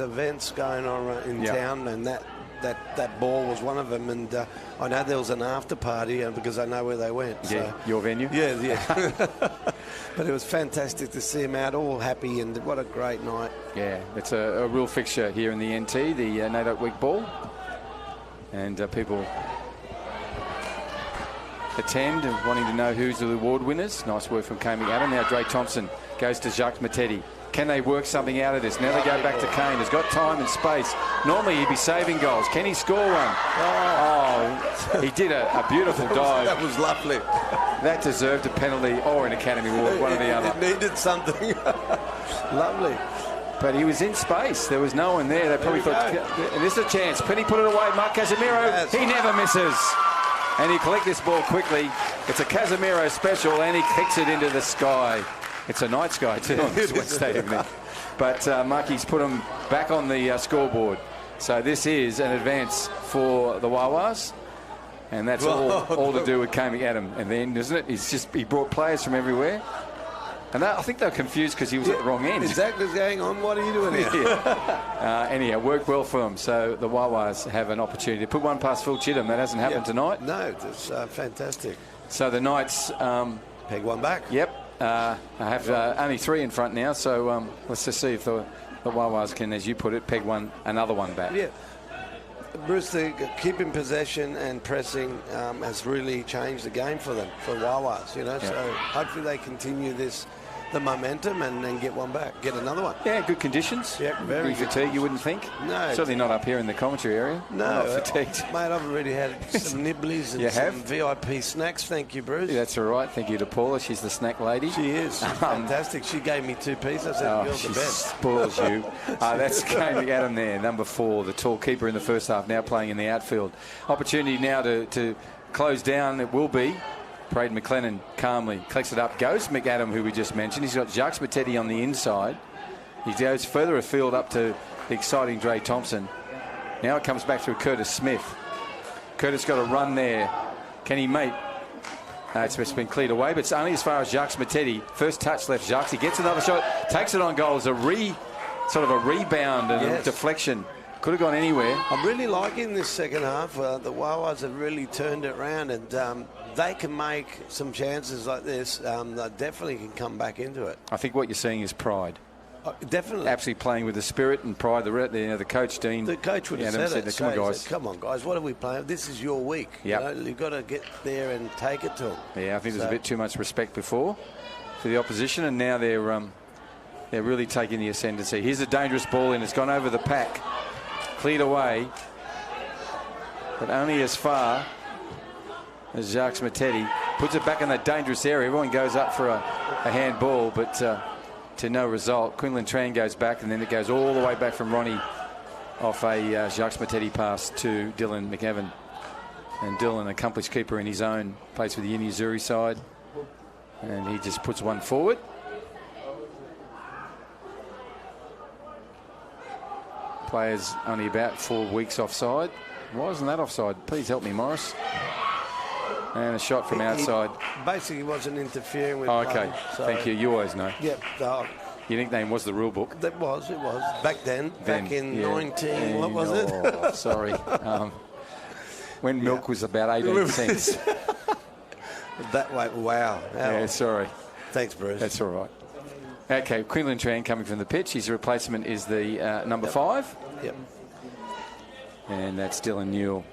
events going on in town, and that ball was one of them, and I know there was an after party because I know where they went. Yeah, so. Your venue? Yeah. But it was fantastic to see them out all happy, and what a great night. Yeah, it's a real fixture here in the NT, the NAIDOC Week ball. And people attend and wanting to know who's the award winners. Nice work from Kane McAdam. Now Dre Thompson goes to Jacques Mateti. Can they work something out of this? Now they go back to Kane. He's got time and space. Normally he'd be saving goals. Can he score one? Oh, he did a beautiful dive. That was lovely. That deserved a penalty or an Academy Award, one or the other. It needed something. Lovely. But he was in space. There was no one there. They probably thought, and this is a chance. Penny put it away. Mark Casemiro, he never misses. And he collect this ball quickly. It's a Casemiro special, and he kicks it into the sky. It's a night sky too on this Wednesday evening. But Marky's put him back on the scoreboard. So this is an advance for the Wha Whas. And that's all to do with Kane McAdam. And then, isn't it? He brought players from everywhere. And I think they were confused because he was at the wrong end. Exactly going on. What are you doing here? Anyhow, worked well for them. So the Wha Whas have an opportunity to put one past Phil Chittum. That hasn't happened tonight. No, it's fantastic. So the Knights... peg one back. Yep. I have only 3 in front now, so let's just see if the Wha Whas can, as you put it, peg another one back. Yeah. Bruce, keeping possession and pressing has really changed the game for them, for Wha Whas, So hopefully they continue this the momentum and then get one back, get another one. Yeah, good conditions. Yeah, very good. Fatigue, you wouldn't think? No. Certainly not up here in the commentary area. No. I'm not fatigued. Mate, I've already had some nibblies and some VIP snacks. Thank you, Bruce. Yeah, that's all right. Thank you to Paula. She's the snack lady. She is. She's fantastic. She gave me 2 pieces. I said, you're she the best. spoils you. That's Kane McAdam there, number 4, the tall keeper in the first half, now playing in the outfield. Opportunity now to close down. It will be. Braden McLennan calmly collects it up. Goes McAdam, who we just mentioned. He's got Jacques Matetti on the inside. He goes further afield up to the exciting Dre Thompson. Now it comes back through Curtis Smith. Curtis got a run there. Can he mate? It's been cleared away, but it's only as far as Jacques Matetti. First touch left Jacques. He gets another shot, takes it on goal as a sort of a rebound and a deflection. Could have gone anywhere. I'm really liking this second half. The Wha Whas have really turned it around, and they can make some chances like this. They definitely can come back into it. I think what you're seeing is pride. Definitely. Absolutely playing with the spirit and pride. The coach, Dean. The coach would have said it. Come on, guys. Come on, guys. What are we playing? This is your week. Yep. You've got to get there and take it to them. Yeah, I think there's a bit too much respect before for the opposition, and now they're really taking the ascendancy. Here's a dangerous ball, and it's gone over the pack. Cleared away, but only as far as Jacques Matetti puts it back in that dangerous area. Everyone goes up for a handball, but to no result. Quinlan Tran goes back, and then it goes all the way back from Ronnie off a Jacques Matetti pass to Dylan McEvan. And Dylan, accomplished keeper in his own, plays for the Uni Zuri side, and he just puts one forward. Players only about 4 weeks offside. Why wasn't that offside? Please help me, Morris. And a shot from outside. He basically wasn't interfering with okay. play, so. Thank you. You always know. Yep. Your nickname was the rule book. It was. Back then. Back in 19... What was it? Sorry. When milk was about 18 cents. That way. Wow. Yeah, sorry. Thanks, Bruce. That's all right. Okay, Quinlan Tran coming from the pitch. His replacement is the number 5. Yep. And that's Dylan Newell.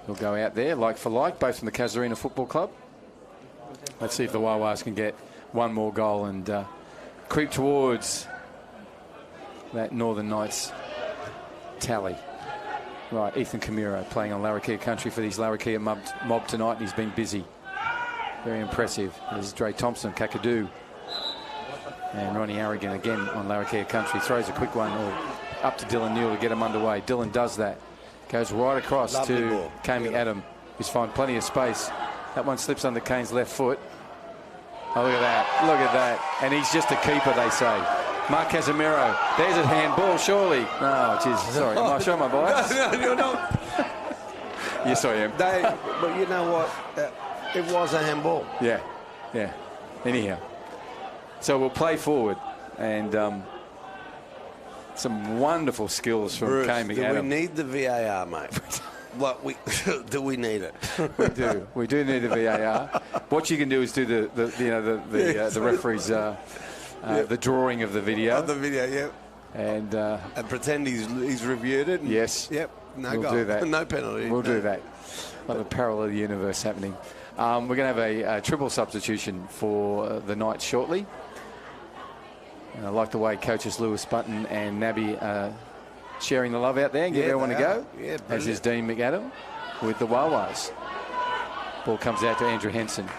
He'll go out there, like for like, both from the Casuarina Football Club. Let's see if the Wha Whas can get one more goal and creep towards that Northern Knights tally. Right, Ethan Camiro playing on Larrakia country for these Larrakia mob tonight, and he's been busy. Very impressive. There's Dre Thompson, Kakadu. And Ronnie Aragon again on Larrakia country. Throws a quick one up to Dylan Newell to get him underway. Dylan does that. Goes right across to Kane McAdam, who's found plenty of space. That one slips under Kane's left foot. Oh, look at that. Look at that. And he's just a keeper, they say. Mark Casemiro. There's a handball, surely. No, jeez. Sorry. Am I showing my bias? No, you're not. Yes, I am. But you know what? It was a handball. Yeah. Yeah. Anyhow. So we'll play forward. And some wonderful skills from Bruce, Kane McAdam. do we need the VAR, mate? Do we need it? We do. We do need the VAR. What you can do is do the referee's the drawing of the video. Of the video, yep. And pretend he's reviewed it. Yes. Yep. No we'll goal. do that. No penalty. We'll do that. Like a parallel universe happening. We're going to have a triple substitution for the Knights shortly. And I like the way coaches Lewis Button and Nabby are sharing the love out there and give everyone a go. Yeah, as is Dean McAdam with the Wha Whas. Ball comes out to Andrew Henson.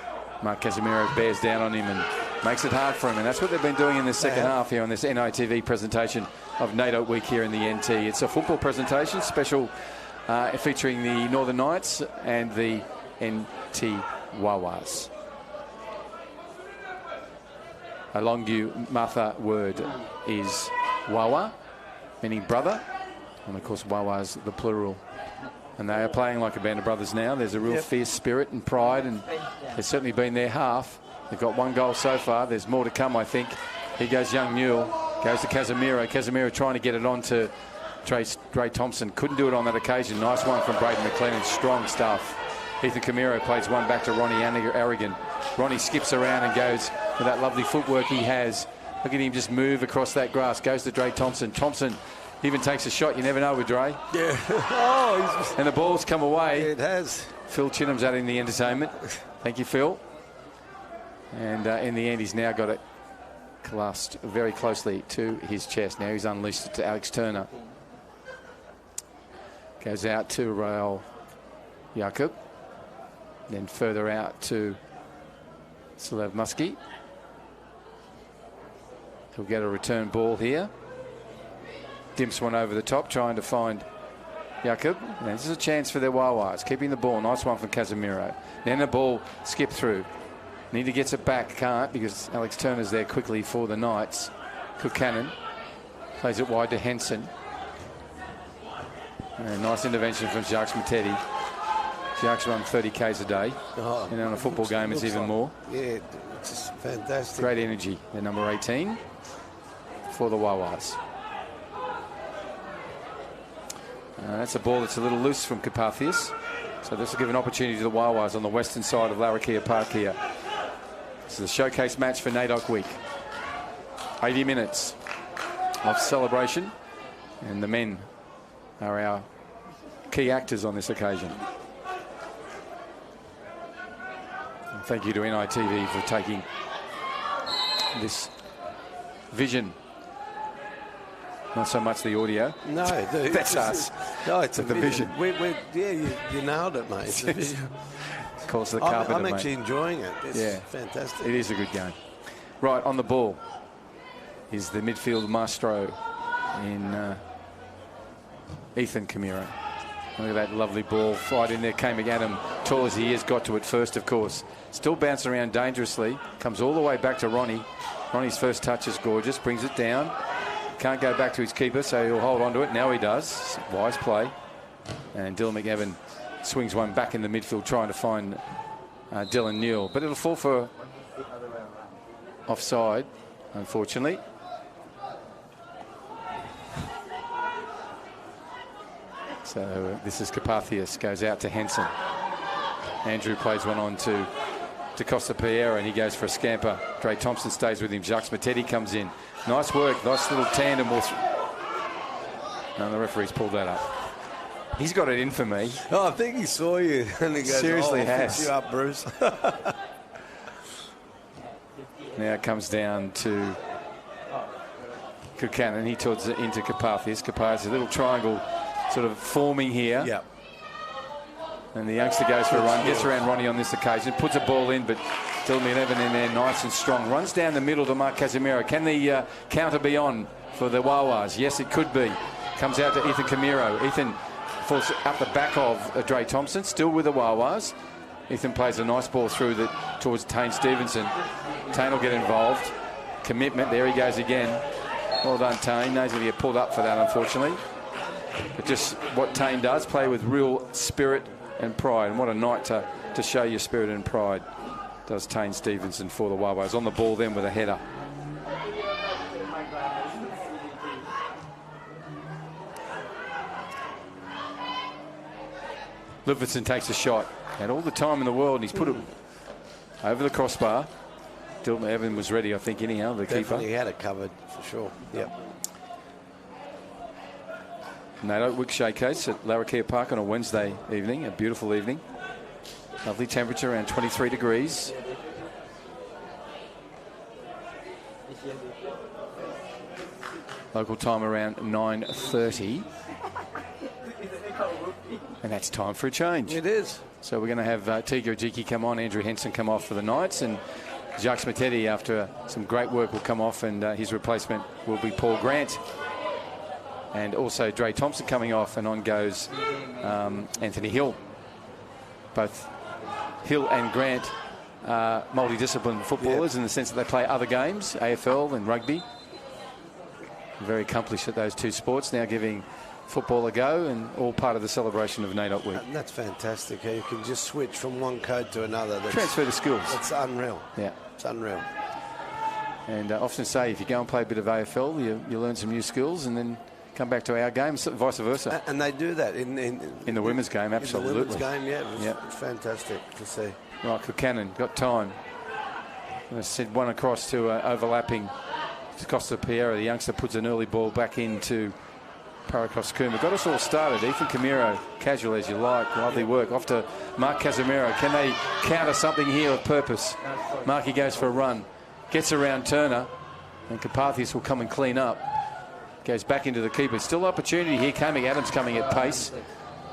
Mark Casemiro bears down on him and makes it hard for him. And that's what they've been doing in the second half here on this NITV presentation of NAIDOC Week here in the NT. It's a football presentation, special featuring the Northern Knights and the NT Wha Whas. Alongu Martha word is Wawa, meaning brother. And of course, Wawa's the plural. And they are playing like a band of brothers now. There's a real fierce spirit and pride, and there's certainly been their half. They've got one goal so far. There's more to come, I think. Here goes young Newell. Goes to Casemiro. Casemiro trying to get it on to Dre Thompson. Couldn't do it on that occasion. Nice one from Braden McLennan. Strong stuff. Ethan Camiro plays one back to Ronnie Aragon. Ronnie skips around and goes with that lovely footwork he has. Look at him just move across that grass. Goes to Dre Thompson. Thompson even takes a shot. You never know with Dre. Yeah. And the ball's come away. It has. Phil Chinham's adding the entertainment. Thank you, Phil. And in the end, he's now got it clasped very closely to his chest. Now he's unleashed it to Alex Turner. Goes out to Rael Jakob. Then further out to Slav Muskie. He'll get a return ball here. Dimps one over the top, trying to find Jakob. And this is a chance for their Wha Whas. Keeping the ball. Nice one from Casemiro. Then the ball skipped through. Neither gets it back. Can't, because Alex Turner's there quickly for the Knights. Buchanan plays it wide to Henson. And nice intervention from Jacques Matetti. Jacques run 30 Ks a day. Oh, and on a football game, it's even more. Yeah, it's just fantastic. Great energy. The number 18 for the Wha Whas. That's a ball that's a little loose from Carpathius. So this will give an opportunity to the Wha Whas on the western side of Larrakia Park here. This is a showcase match for NAIDOC week. 80 minutes of celebration. And the men are our key actors on this occasion. And thank you to NITV for taking this vision. Not so much the audio. No, that's us. No, it's the vision. Yeah, you nailed it, mate. It's a vision. Of course, the carpenter, I'm actually enjoying it. It's fantastic. It is a good game. Right, on the ball is the midfield maestro in Ethan Camiro. Look at that lovely ball. Right in there, came again. Tall as he is, got to it first, of course. Still bouncing around dangerously. Comes all the way back to Ronnie. Ronnie's first touch is gorgeous. Brings it down. Can't go back to his keeper, so he'll hold on to it. Now he does. Wise play. And Dylan McEvan swings one back in the midfield, trying to find Dylan Neal. But it'll fall for offside, unfortunately. So this is Carpathius. Goes out to Henson. Andrew plays one on to Costa Piera, and he goes for a scamper. Dre Thompson stays with him. Jacques Matetti comes in. Nice work. Nice little tandem. And the referee's pulled that up. He's got it in for me. Oh, I think he saw you. And he goes, seriously I'll has. fix you up, Bruce. Now it comes down to Buchanan. He towards it into Carpathius. Carpathius, a little triangle sort of forming here. Yep. And the youngster goes for a run, gets around Ronnie on this occasion, puts a ball in, but Dylan McEvan in there, nice and strong. Runs down the middle to Mark Casemiro. Can the counter be on for the Wha Whas? Yes, it could be. Comes out to Ethan Camiro. Ethan falls up the back of Dre Thompson, still with the Wha Whas. Ethan plays a nice ball through towards Tane Stevenson. Tane will get involved. Commitment, there he goes again. Well done, Tane. Knows he'll get pulled up for that, unfortunately. But just what Tane does, play with real spirit and pride. And what a night to show your spirit and pride does Tane Stevenson for the Wha Whas. On the ball then with a header. Livingston takes a shot. Had all the time in the world, and he's put it over the crossbar. Dylan Evan was ready, I think, anyhow, the keeper. Definitely had it covered, for sure. Yep. NAIDOC Week Showcase at Larrakia Park on a Wednesday evening, a beautiful evening. Lovely temperature, around 23 degrees. Local time around 9:30. And that's time for a change. It is. So we're going to have Tiga Ajiki come on, Andrew Henson come off for the Knights, and Jacques Matetti, after some great work, will come off, and his replacement will be Paul Grant. And also Dre Thompson coming off, and on goes Anthony Hill. Both Hill and Grant are multidisciplined footballers in the sense that they play other games, AFL and rugby. Very accomplished at those two sports, now giving football a go, and all part of the celebration of NAIDOC Week. And that's fantastic. You can just switch from one code to another. Transfer the skills. It's unreal. Yeah. It's unreal. And often say, if you go and play a bit of AFL, you learn some new skills, and then come back to our game, vice versa. And they do that in the women's game, absolutely. In the women's game, yeah. It's fantastic to see. Right, Buchanan got time. I sent one across to overlapping to Costa Piera. The youngster puts an early ball back into Paracos Kuma. Got us all started. Ethan Camiro, casual as you like. Lovely work. Off to Mark Casemiro. Can they counter something here of purpose? Marky goes for a run. Gets around Turner. And Carpathius will come and clean up. Goes back into the keeper. Still opportunity here. Coming, Adams coming at pace.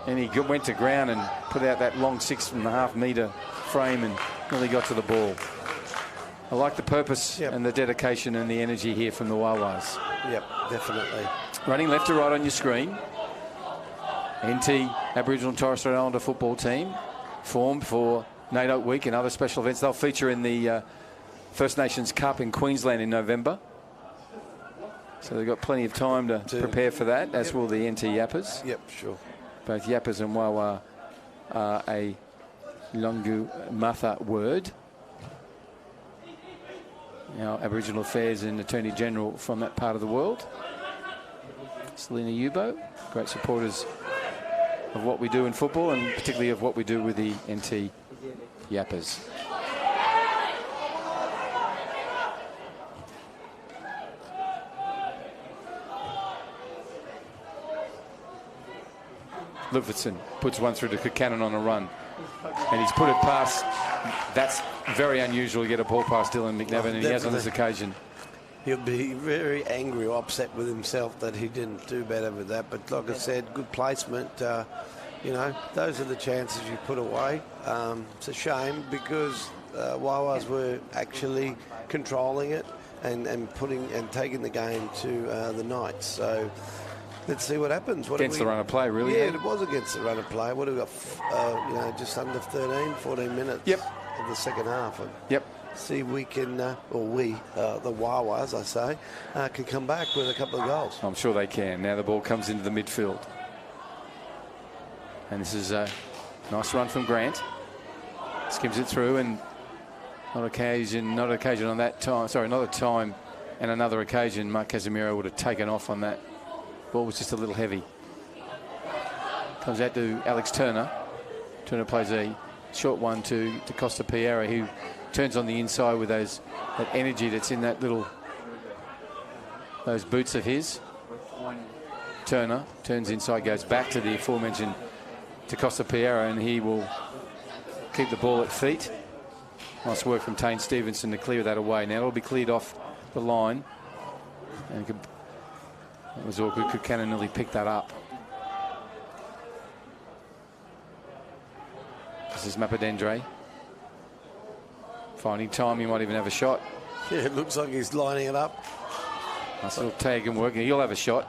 And he went to ground and put out that long 6.5 metre frame and nearly got to the ball. I like the purpose and the dedication and the energy here from the Wha Whas. Yep, definitely. Running left to right on your screen. NT, Aboriginal and Torres Strait Islander football team, formed for NAIDOC Week and other special events. They'll feature in the First Nations Cup in Queensland in November. So they've got plenty of time to prepare for that, as will the NT Yappers. Yep, sure. Both Yappers and Wha Wha are a Lungu Matha word. Our Aboriginal Affairs and Attorney General from that part of the world. Selina Yubo, great supporters of what we do in football and particularly of what we do with the NT Yappers. Liverton puts one through to Buchanan on a run. And he's put it past. That's very unusual to get a ball past Dylan McNevin, and he has on this occasion. He'll be very angry or upset with himself that he didn't do better with that. But like I said, good placement. You know, those are the chances you put away. It's a shame because Wha Whas were actually controlling it and taking the game to the Knights. So let's see what happens. Against the run of play, really? Yeah, it was against the run of play. What have we got? You know, just under 14 minutes of the second half. Yep. See if we can, the Wha Whas, I say, can come back with a couple of goals. I'm sure they can. Now the ball comes into the midfield. And this is a nice run from Grant. Skims it through and not occasion on that time. Sorry, another time and another occasion Mark Casemiro would have taken off on that. Ball was just a little heavy. Comes out to Alex Turner. Turner plays a short one to Costa Piera, who turns on the inside with that energy that's in those boots of his. Turner turns inside, goes back to the aforementioned to Costa Piera, and he will keep the ball at feet. Nice work from Tane Stevenson to clear that away. Now it'll be cleared off the line. And it was awkward. Buchanan nearly picked that up. This is Mapadendre. Finding time, he might even have a shot. Yeah, it looks like he's lining it up. Nice little tag and working. He'll have a shot.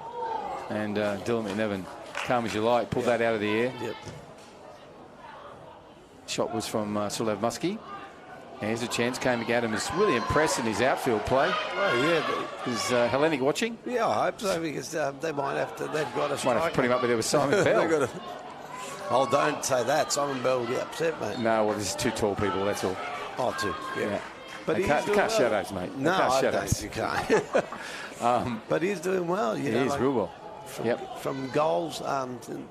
And Dylan McNevin, calm as you like, pulled that out of the air. Yep. Shot was from Sulev Muskie. Here's a chance. Kane McAdam is really impressed in his outfield play. Oh, yeah. Is Hellenic watching? Yeah, I hope so, because they might have to. They've got a might have to put him up there with Simon Bell. Oh, don't say that. Simon Bell will get upset, mate. No, well, this is two tall people, that's all. Oh, two. Yeah. But you can't shadows, mate. No, I don't. You can't. But he's doing well. You know, he is real well. From goals,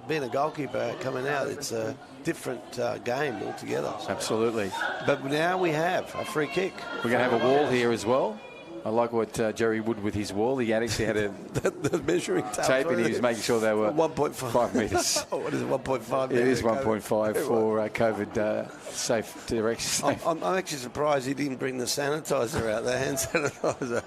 being a goalkeeper coming out, it's a different game altogether. So. Absolutely. But now we have a free kick. We're going to have a wall here as well. I like what Jerry Wood with his wall. He actually had a the measuring tape, and he was making sure they were 1.5 metres. What is it, 1.5? It is 1.5 for COVID safe direction. I'm actually surprised he didn't bring the sanitizer out, the hand sanitizer.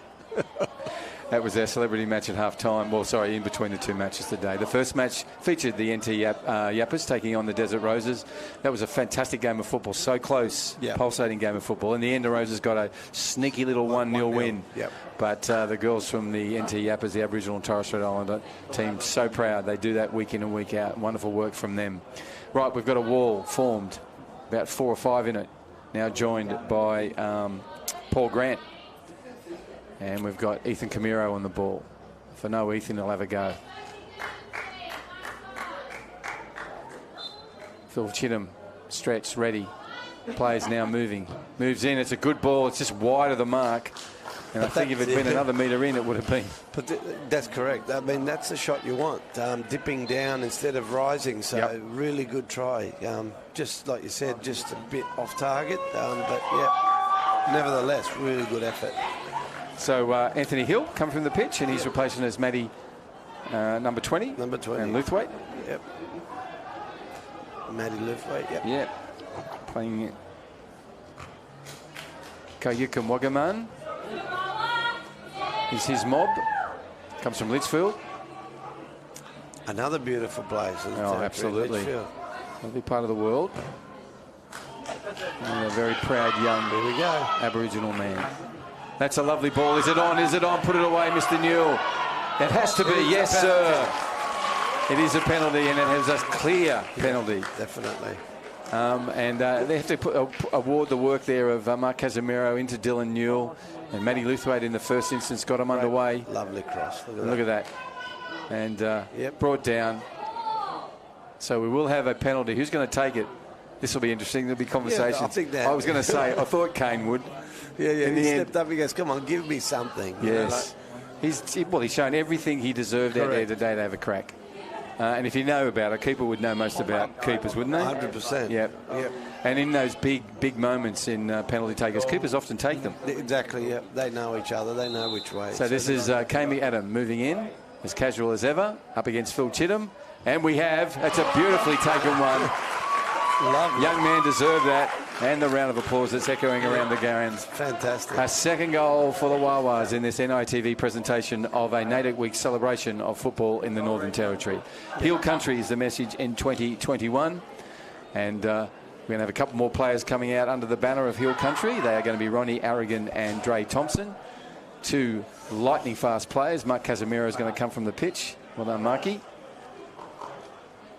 That was our celebrity match at half-time. Well, sorry, in between the two matches today. The first match featured the NT Yappers taking on the Desert Roses. That was a fantastic game of football, so close, pulsating game of football. In the end, the Roses got a sneaky little 1-0 win. Yep. But the girls from the NT Yappers, the Aboriginal and Torres Strait Islander team, so proud. They do that week in and week out. Wonderful work from them. Right, we've got a wall formed, about 4 or 5 in it, now joined by Paul Grant. And we've got Ethan Camiro on the ball. For no Ethan, he'll have a go. Phil Chittum stretched, ready. Players now moving. Moves in. It's a good ball. It's just wide of the mark. And I think if it had been another metre in, it would have been. But that's correct. I mean, that's the shot you want. Dipping down instead of rising. So really good try. Just like you said, just a bit off target. But nevertheless, really good effort. So Anthony Hill coming from the pitch, and he's replacing as Matty number 20. Number 20. And Luthwaite. Yep. Matty Luthwaite, yep. Yep. Playing Kayuka Wagaman. is his mob. Comes from Lichfield. Another beautiful place. Oh, absolutely. Lovely part of the world. And a very proud young Here we go. Aboriginal man. That's a lovely ball. Is it on? Is it on? Put it away, Mr. Newell. It has to be. Yes, sir. It is a penalty, and it has a clear penalty. Definitely. And they have to award the work there of Mark Casemiro into Dylan Newell. And Matty Luthwaite in the first instance got him underway. Lovely cross. Look at that. And brought down. So we will have a penalty. Who's going to take it? This will be interesting. There'll be conversations. Yeah, I think that. I was going to say, I thought Kane would. Yeah. He stepped up. He goes, "Come on, give me something." Yes. He's shown everything he deserved out there today to have a crack. And if you know about it, keeper would know most about keepers, wouldn't they? 100%. Yep. And in those big moments in penalty takers, keepers often take them. Exactly. Yeah. They know each other. They know which way. So this is Kami Adam moving in, as casual as ever, up against Phil Chittum. And we have, that's a beautifully taken one. Lovely. Young man deserved that. And the round of applause that's echoing around the grounds. Fantastic. A second goal for the Wha Whas in this NITV presentation of a NAIDOC Week celebration of football in the Northern Territory. Hill Country is the message in 2021. And we're going to have a couple more players coming out under the banner of Hill Country. They are going to be Ronnie Arrigan and Dre Thompson. Two lightning fast players. Mark Casemiro is going to come from the pitch. Well done, Marky.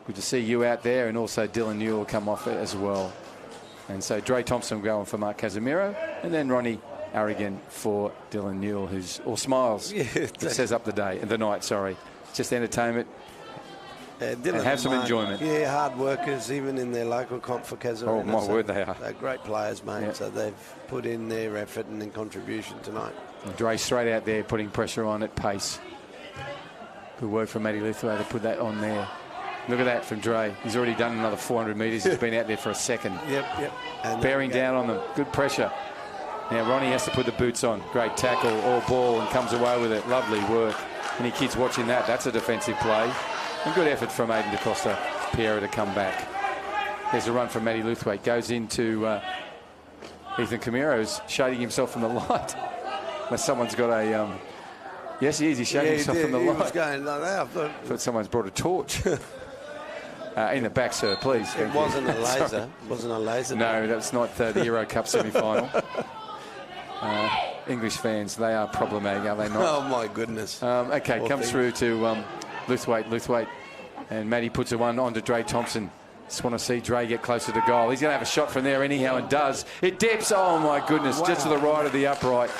Good to see you out there, and also Dylan Newell will come off it as well. And so Dre Thompson going for Mark Casemiro, and then Ronnie Arrigan for Dylan Newell, who's all smiles. Yeah, it says up the night. Sorry, just entertainment. And have some enjoyment. Yeah, hard workers, even in their local comp for Casemiro. Oh my word, they are. They're great players, mate. Yep. So they've put in their effort and in contribution tonight. And Dre straight out there, putting pressure on at pace. Good work from Matty Luthwaite to put that on there. Look at that from Dre. He's already done another 400 metres. He's been out there for a second. Yep. And bearing down on them. Good pressure. Now Ronnie has to put the boots on. Great tackle, all ball, and comes away with it. Lovely work. Any kids watching that, that's a defensive play. And good effort from Aiden DaCosta Piera to come back. There's a run from Matty Luthwaite. Goes into Ethan Camiro's shading himself from the light. Unless someone's got a... yes, he is. He's shading himself from the light. He was going like that. I thought someone's brought a torch. In the back, sir, please. It wasn't a laser. It wasn't a laser. No, that's not the Euro Cup semi-final. English fans, they are problematic, are they not? Oh, my goodness. Okay, comes through to Luthwaite. And Matty puts a one on to Dre Thompson. Just want to see Dre get closer to goal. He's going to have a shot from there anyhow, and does. It dips. Oh, my goodness. Wow. Just to the right of the upright.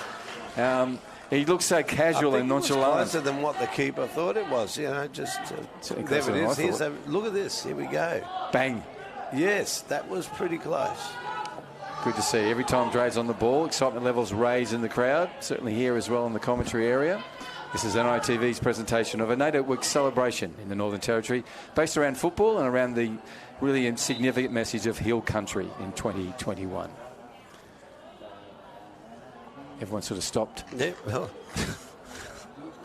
He looks so casual and nonchalant. It was closer than what the keeper thought it was. You know, just there it is. Look at this. Here we go. Bang. Yes, that was pretty close. Good to see. Every time Dre's on the ball, excitement levels raise in the crowd. Certainly here as well in the commentary area. This is NITV's presentation of a NAIDOC Week celebration in the Northern Territory, based around football and around the really significant message of Hill Country in 2021. Everyone sort of stopped. Yeah, well.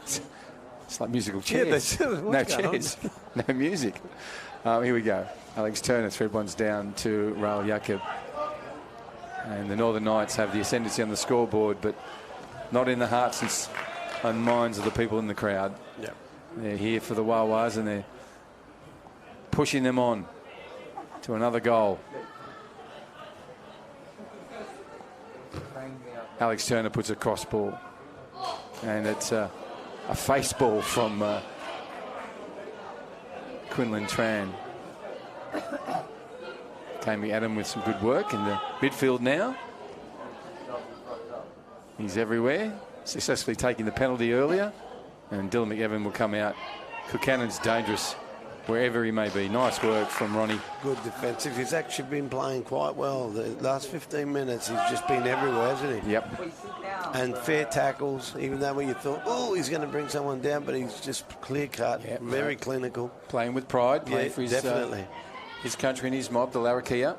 It's like musical chairs. Yeah, no chairs. No music. Here we go. Alex Turner thread ones down to Raul Jacob. And the Northern Knights have the ascendancy on the scoreboard, but not in the hearts and minds of the people in the crowd. Yeah. They're here for the Wha Whas, and they're pushing them on to another goal. Alex Turner puts a cross ball, and it's a face ball from Quinlan Tran. Kami Adam with some good work in the midfield now. He's everywhere, successfully taking the penalty earlier, and Dylan McEvan will come out. Kuchanan's dangerous wherever he may be. Nice work from Ronnie. Good defensive. He's actually been playing quite well. The last 15 minutes, he's just been everywhere, hasn't he? Yep. And fair tackles, even though you thought, oh, he's going to bring someone down, but he's just clear-cut, very clinical. Playing with pride, playing for his, definitely. His country and his mob, the Larrakia,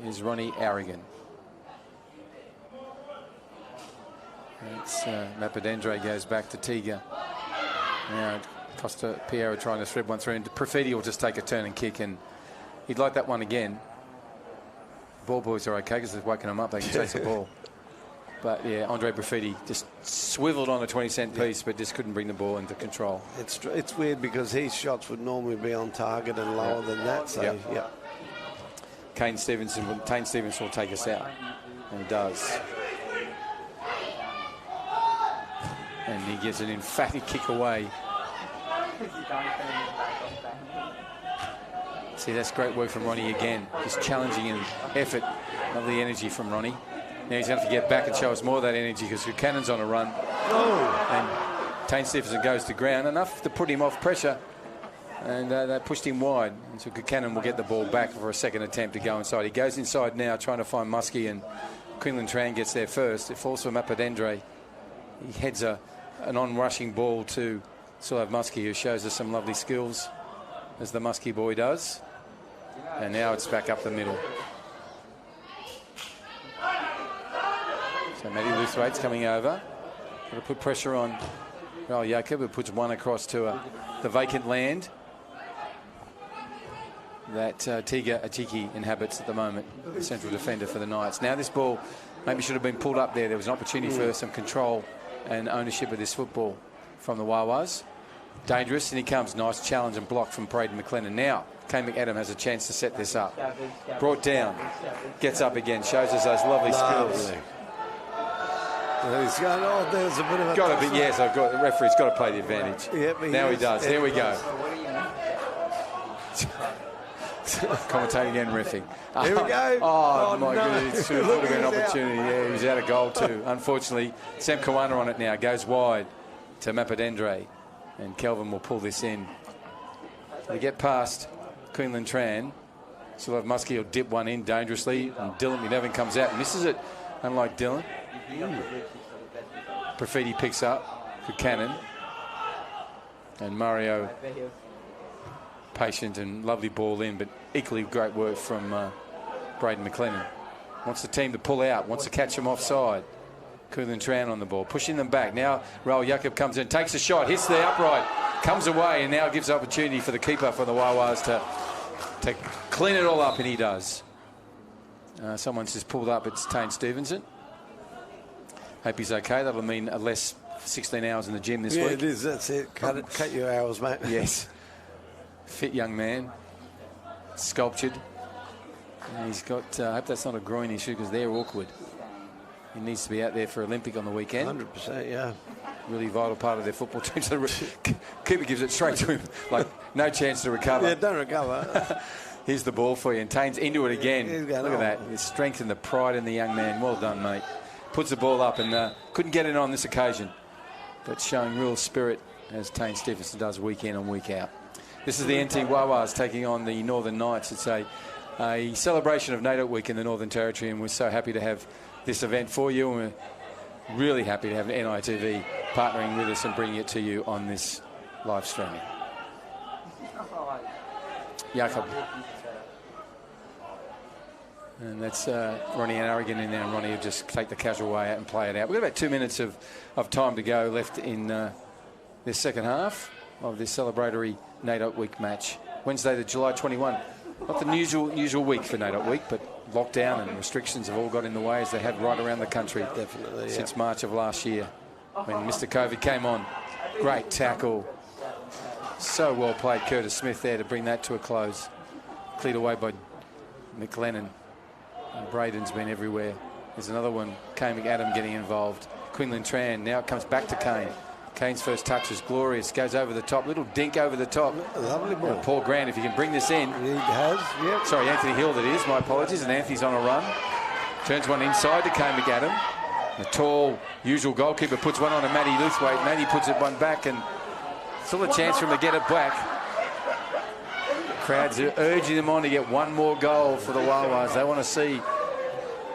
is Ronnie Arrigan. It's Mapadendre goes back to Tiga. Now Costa Piera trying to thread one through, and Profiti will just take a turn and kick, and he'd like that one again. Ball boys are okay because they've woken them up. They can chase the ball. But, yeah, Andre Graffiti just swiveled on a 20-cent piece, but just couldn't bring the ball into control. It's weird because his shots would normally be on target and lower than that. So, yeah. Tane Stevenson will take us out, and he does. And he gets an emphatic kick away. See, that's great work from Ronnie again. Just challenging and effort. Lovely energy from Ronnie. Now he's going to have to get back and show us more of that energy because Buchanan's on a run. And Tane Stevenson goes to ground. Enough to put him off pressure. And they pushed him wide. And so Buchanan will get the ball back for a second attempt to go inside. He goes inside now trying to find Muskie, and Quinlan Tran gets there first. It falls for Mappadendre. He heads an on-rushing ball to Sulav Muskie, who shows us some lovely skills, as the Muskie boy does. And now it's back up the middle. So Matty Luthwaite's coming over. Got to put pressure on Raul Jacob, who puts one across to the vacant land that Tiga Atiki inhabits at the moment, the central defender for the Knights. Now this ball maybe should have been pulled up there. There was an opportunity for some control and ownership of this football from the Wha Whas. Dangerous, and he comes. Nice challenge and block from Braden McLennan. Now Kane McAdam has a chance to set this up. Brought down, gets up again, shows us those lovely skills. He's going, there's a bit of a... Got to be, yes, the referee's got to play the advantage. Yep, now he does. Here we go. Commentating and riffing. Here we go. Oh my goodness. It would have been an opportunity. Yeah, he was out of goal too. Unfortunately, Sam Kawana on it now. Goes wide to Mappadendre. And Kelvin will pull this in. They get past Quinlan Tran. Sulav Muskie will dip one in dangerously. And Dylan McNevin comes out and misses it, unlike Dylan. Graffiti picks up Buchanan. And Mario, patient and lovely ball in, but equally great work from Braden McLennan. Wants the team to pull out, wants to catch them offside. Quinlan Tran on the ball, pushing them back. Now Raul Jacob comes in, takes a shot, hits the upright, comes away, and now gives opportunity for the keeper for the Wha Whas to clean it all up, and he does. Someone's just pulled up. It's Tane Stevenson. Hope he's okay. That'll mean less 16 hours in the gym this week. Yeah, it is. That's it. Cut your hours, mate. Yes. Fit young man. Sculptured. And he's got... I hope that's not a groin issue because they're awkward. He needs to be out there for Olympic on the weekend. 100%, yeah. Really vital part of their football team. So keeper gives it straight to him. Like, no chance to recover. Yeah, don't recover. Here's the ball for you. And Tane's into it again. Look at that. The strength and the pride in the young man. Well done, mate. Puts the ball up and couldn't get it on this occasion. But showing real spirit, as Tane Stevenson does week in and week out. This is the NT Wha Whas taking on the Northern Knights. It's a celebration of NAIDOC Week in the Northern Territory, and we're so happy to have this event for you, and we're really happy to have NITV partnering with us and bringing it to you on this live streaming. Jakob. And that's Ronnie and Aragon in there, and Ronnie will just take the casual way out and play it out. We've got about 2 minutes of time to go left in this second half of this celebratory NAIDOC Week match. Wednesday, the July 21. Not the usual week for NAIDOC Week, but lockdown and restrictions have all got in the way, as they have right around the country. Definitely, since March of last year when Mr. COVID came on. Great tackle. So well played, Curtis Smith there to bring that to a close. Cleared away by McLennan. And Braden's been everywhere. There's another one, Kane McAdam getting involved. Quinlan Tran, now it comes back to Kane. Kane's first touch is glorious, goes over the top, little dink over the top. Lovely ball. And Paul Grant, if he can bring this in. He has, yep. Sorry, Anthony Hill that is, my apologies, and Anthony's on a run. Turns one inside to Kane McAdam. The tall, usual goalkeeper puts one on to Matty Luthwaite. Matty puts it one back, and still a chance for him to get it back. Crowds are urging them on to get one more goal for the Wha Whas. They want to see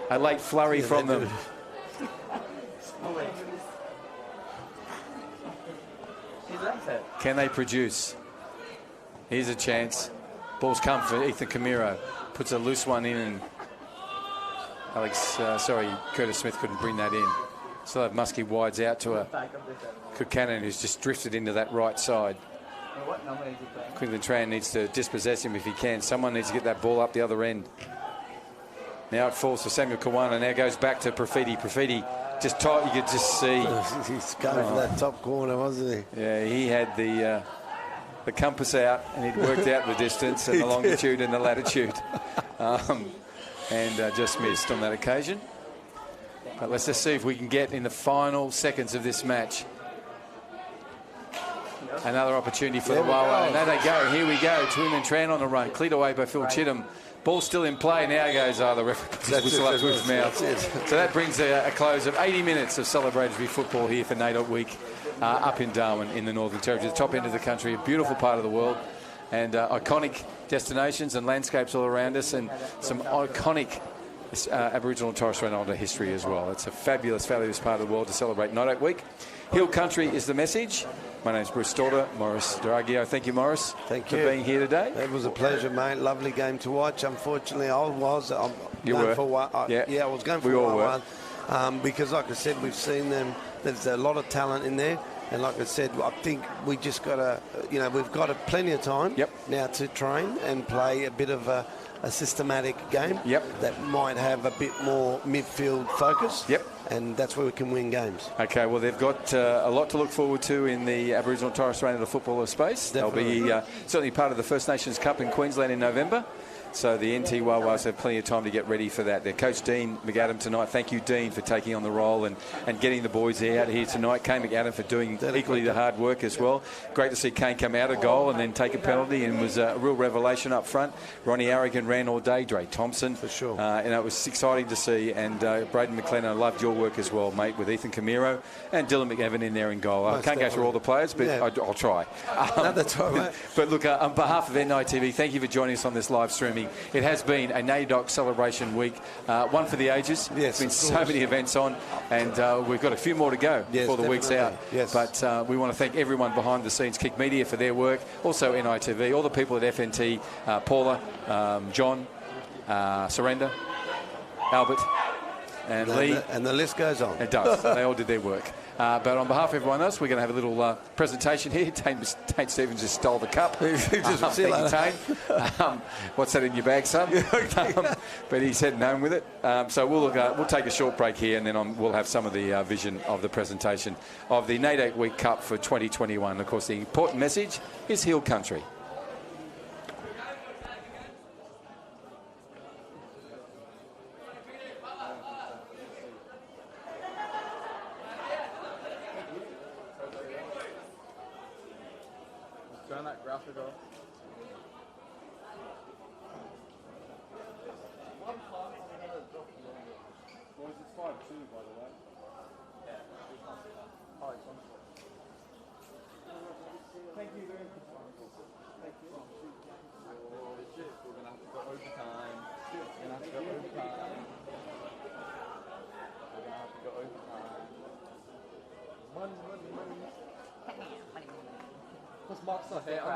a late flurry from them. Can they produce? Here's a chance. Ball's come for Ethan Camiro. Puts a loose one in, and Curtis Smith couldn't bring that in. So that Muskie wides out to a Buchanan, who's just drifted into that right side. Quinlan Tran needs to dispossess him if he can. Someone needs to get that ball up the other end. Now it falls for Samuel Kawana. Now goes back to Profiti. Profiti just tight. You could just see. He's going for that top corner, wasn't he? Yeah, he had the compass out, and he'd worked out the distance and the longitude and the latitude, and just missed on that occasion. But let's just see if we can get in the final seconds of this match. Another opportunity for the Wha Whas. And there they go. Here we go. Twin and Tran on the run. Cleared away by Phil Chittum. Ball still in play. Now goes the referee. Whistle up to his mouth. So that brings a close of 80 minutes of celebratory football here for NAIDOC Week up in Darwin in the Northern Territory, the top end of the country, a beautiful part of the world, and iconic destinations and landscapes all around us, and some iconic Aboriginal and Torres Strait Islander history as well. It's a fabulous, fabulous part of the world to celebrate NAIDOC Week. Hill Country is the message. My name's Bruce Storter, Morris Daragio. Thank you, Morris, for being here today. It was a pleasure, mate. Lovely game to watch. Unfortunately, I was going for Wha Whas. Because, like I said, we've seen them. There's a lot of talent in there. And like I said, I think we just got to, we've got plenty of time now to train and play a bit of a systematic game that might have a bit more midfield focus. And that's where we can win games. Okay, well, they've got a lot to look forward to in the Aboriginal and Torres Strait Islander footballer space. Definitely. They'll be certainly part of the First Nations Cup in Queensland in November. So the NT Wha Whas have plenty of time to get ready for that. Their coach, Dean McAdam, tonight. Thank you, Dean, for taking on the role and getting the boys out here tonight. Kane McAdam for doing equally the hard work as well. Great to see Kane come out of goal and then take a penalty, and was a real revelation up front. Ronnie Arrigan ran all day. Dre Thompson. For sure. And it was exciting to see. And Braden McLennan, I loved your work as well, mate, with Ethan Camiro and Dylan McEvan in there in goal. I can't go through all the players, but I'll try. That's all right. But look, on behalf of NITV, thank you for joining us on this live streaming. It has been a NAIDOC celebration week, one for the ages. Yes, there's been so many events on, and we've got a few more to go before the week's out. Yes. But we want to thank everyone behind the scenes, Kick Media for their work, also NITV, all the people at FNT, Paula, John, Surrender, Albert, and Lee. And the list goes on. It does. They all did their work. But on behalf of everyone else, we're going to have a little presentation here. Tate Stevens just stole the cup. Thank you, Tate. What's that in your bag, son? But he's heading home with it. So we'll take a short break here, and then we'll have some of the vision of the presentation of the NAIDOC Week Cup for 2021. Of course, the important message is Hill Country. Turn that graphic off. Boys, it's 5-2, by the way. Yeah. Oh, it's on. Thank you very much. Thank you. Oh, shit. We're going to have to go overtime. We're going to have to go overtime. We're going to have to go overtime. Money. This marks the hair on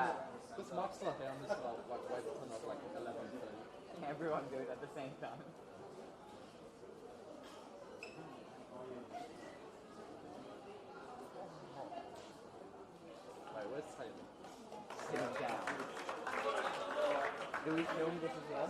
this like wait till not like 11:30. Everyone do it at the same time. Wait, where's Taylor? Sitting down. Do we film this as well?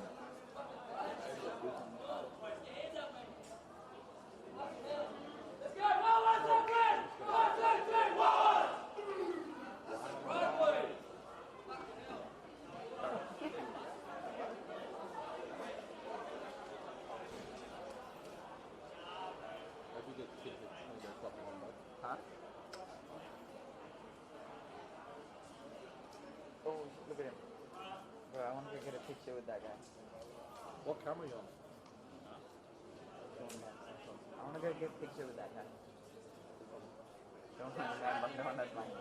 Oh, look at him. Bro, I want to get a picture with that guy. What camera are you on? I want to go get a picture with that guy. Don't mind that, but no one has mine.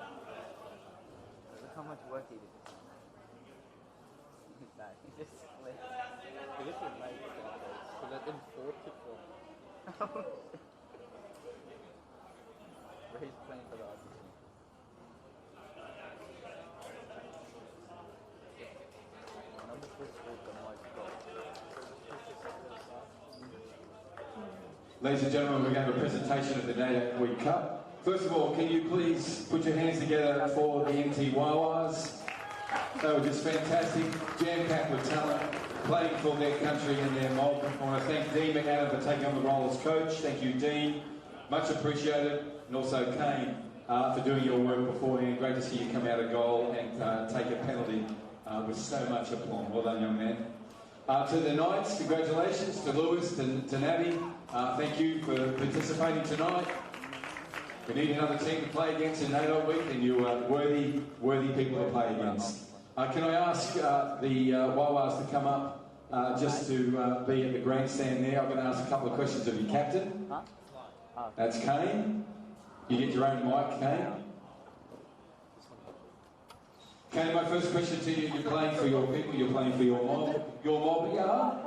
Look how much work he did. Nah, he just split. This is nice. So they've been 40 for. But he's playing for the Argentina. Ladies and gentlemen, we're going to have a presentation of the NAIDOC Week Cup. First of all, can you please put your hands together for the NT Wha Whas? They were just fantastic, jam-packed with talent, playing for their country and their mob. I want to thank Dean McAdam for taking on the role as coach. Thank you, Dean. Much appreciated. And also Kane for doing your work beforehand. Great to see you come out of goal and take a penalty with so much aplomb. Well done, young man. To the Knights, congratulations. To Lewis, to Navi, thank you for participating tonight. We need another team to play against in NAIDOC week, and you are worthy people to play against. Can I ask the Wha Whas to come up just to be at the grandstand there? I'm going to ask a couple of questions of your captain. That's Kane. You get your own mic, Kane. Kane, my first question to you, you're playing for your people, you're playing for your mob. Your mob, yeah?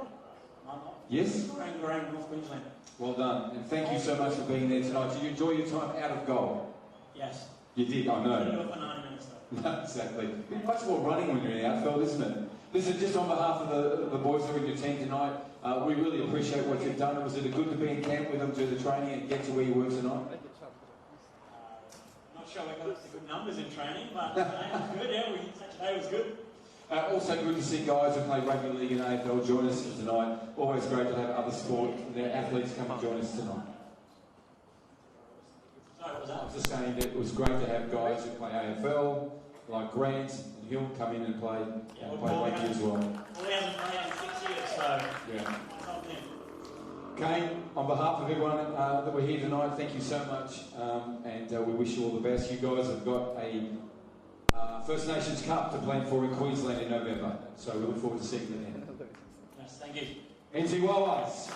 Yes? North Queensland. Well done, and thank you so much for being there tonight. Did you enjoy your time out of goal? Yes. You did, I know. For 9 minutes though. No, exactly. Bit much more running when you're in the outfield, isn't it? Listen, just on behalf of the boys who are in your team tonight, we really appreciate what you've done. Was it good to be in camp with them, do the training and get to where you were tonight? Not sure we got the good numbers in training, but it was good. Yeah, today was good. Also good to see guys who play rugby league and AFL join us tonight. Always great to have other sport, their athletes come and join us tonight. Sorry, what was I that? was just saying that it was great to have guys who play AFL, like Grant and Hill, come in and play rugby as well. Well, he hasn't played in 6 years, so Yeah. something. Kane, on behalf of everyone that we're here tonight, thank you so much, and we wish you all the best. You guys have got a First Nations Cup to play for in Queensland in November, so we look forward to seeing you then. Yes, thank you. NT Wha Whas.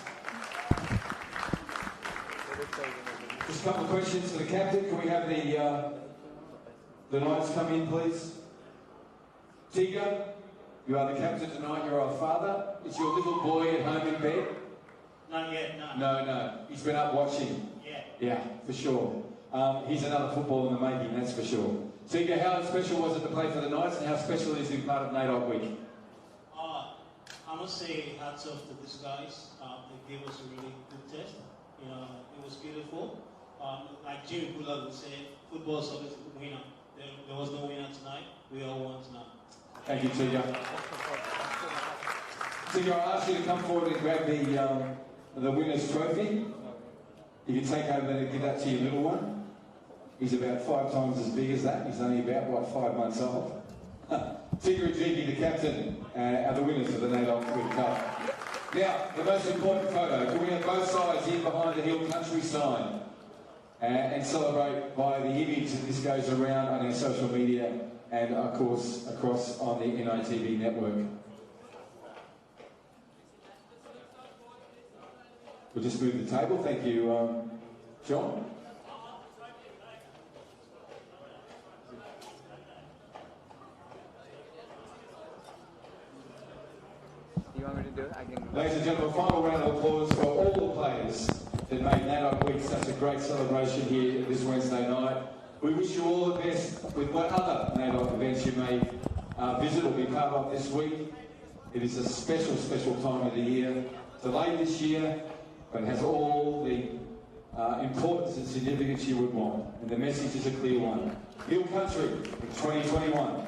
Just a couple of questions for the captain. Can we have the Knights come in, please? Tigger, you are the captain tonight. You're our father. Is your little boy at home in bed? Not yet, no. No. He's been up watching. Yeah. Yeah, for sure. He's another football in the making, that's for sure. Tigger, how special was it to play for the Knights, and how special is it to be part of NAIDOC week? I must say hats off to these guys. They gave us a really good test. You know, it was beautiful. Like Jimmy Bullard would say, football is always a winner. There was no winner tonight. We all won tonight. Thank you, Tigger. Tigger, I'll ask you to come forward and grab the winner's trophy. You can take over and give that to your little one. He's about 5 times as big as that. He's only about, 5 months old. Tigger and Jiggy, the captain, are the winners of the NAIDOC Week Cup. Now, the most important photo. Can we have both sides in behind the Hill Country sign and celebrate by the image that this goes around on our social media and, of course, across on the NITV network. We'll just move the table. Thank you, John. You want me to do it? I can. Ladies and gentlemen, final round of applause for all the players that made NAIDOC Week such a great celebration here this Wednesday night. We wish you all the best with what other NAIDOC events you may visit or be part of this week. It is a special, special time of the year. Delayed this year, but it has all the importance and significance you would want. And the message is a clear one. Hill Country in 2021.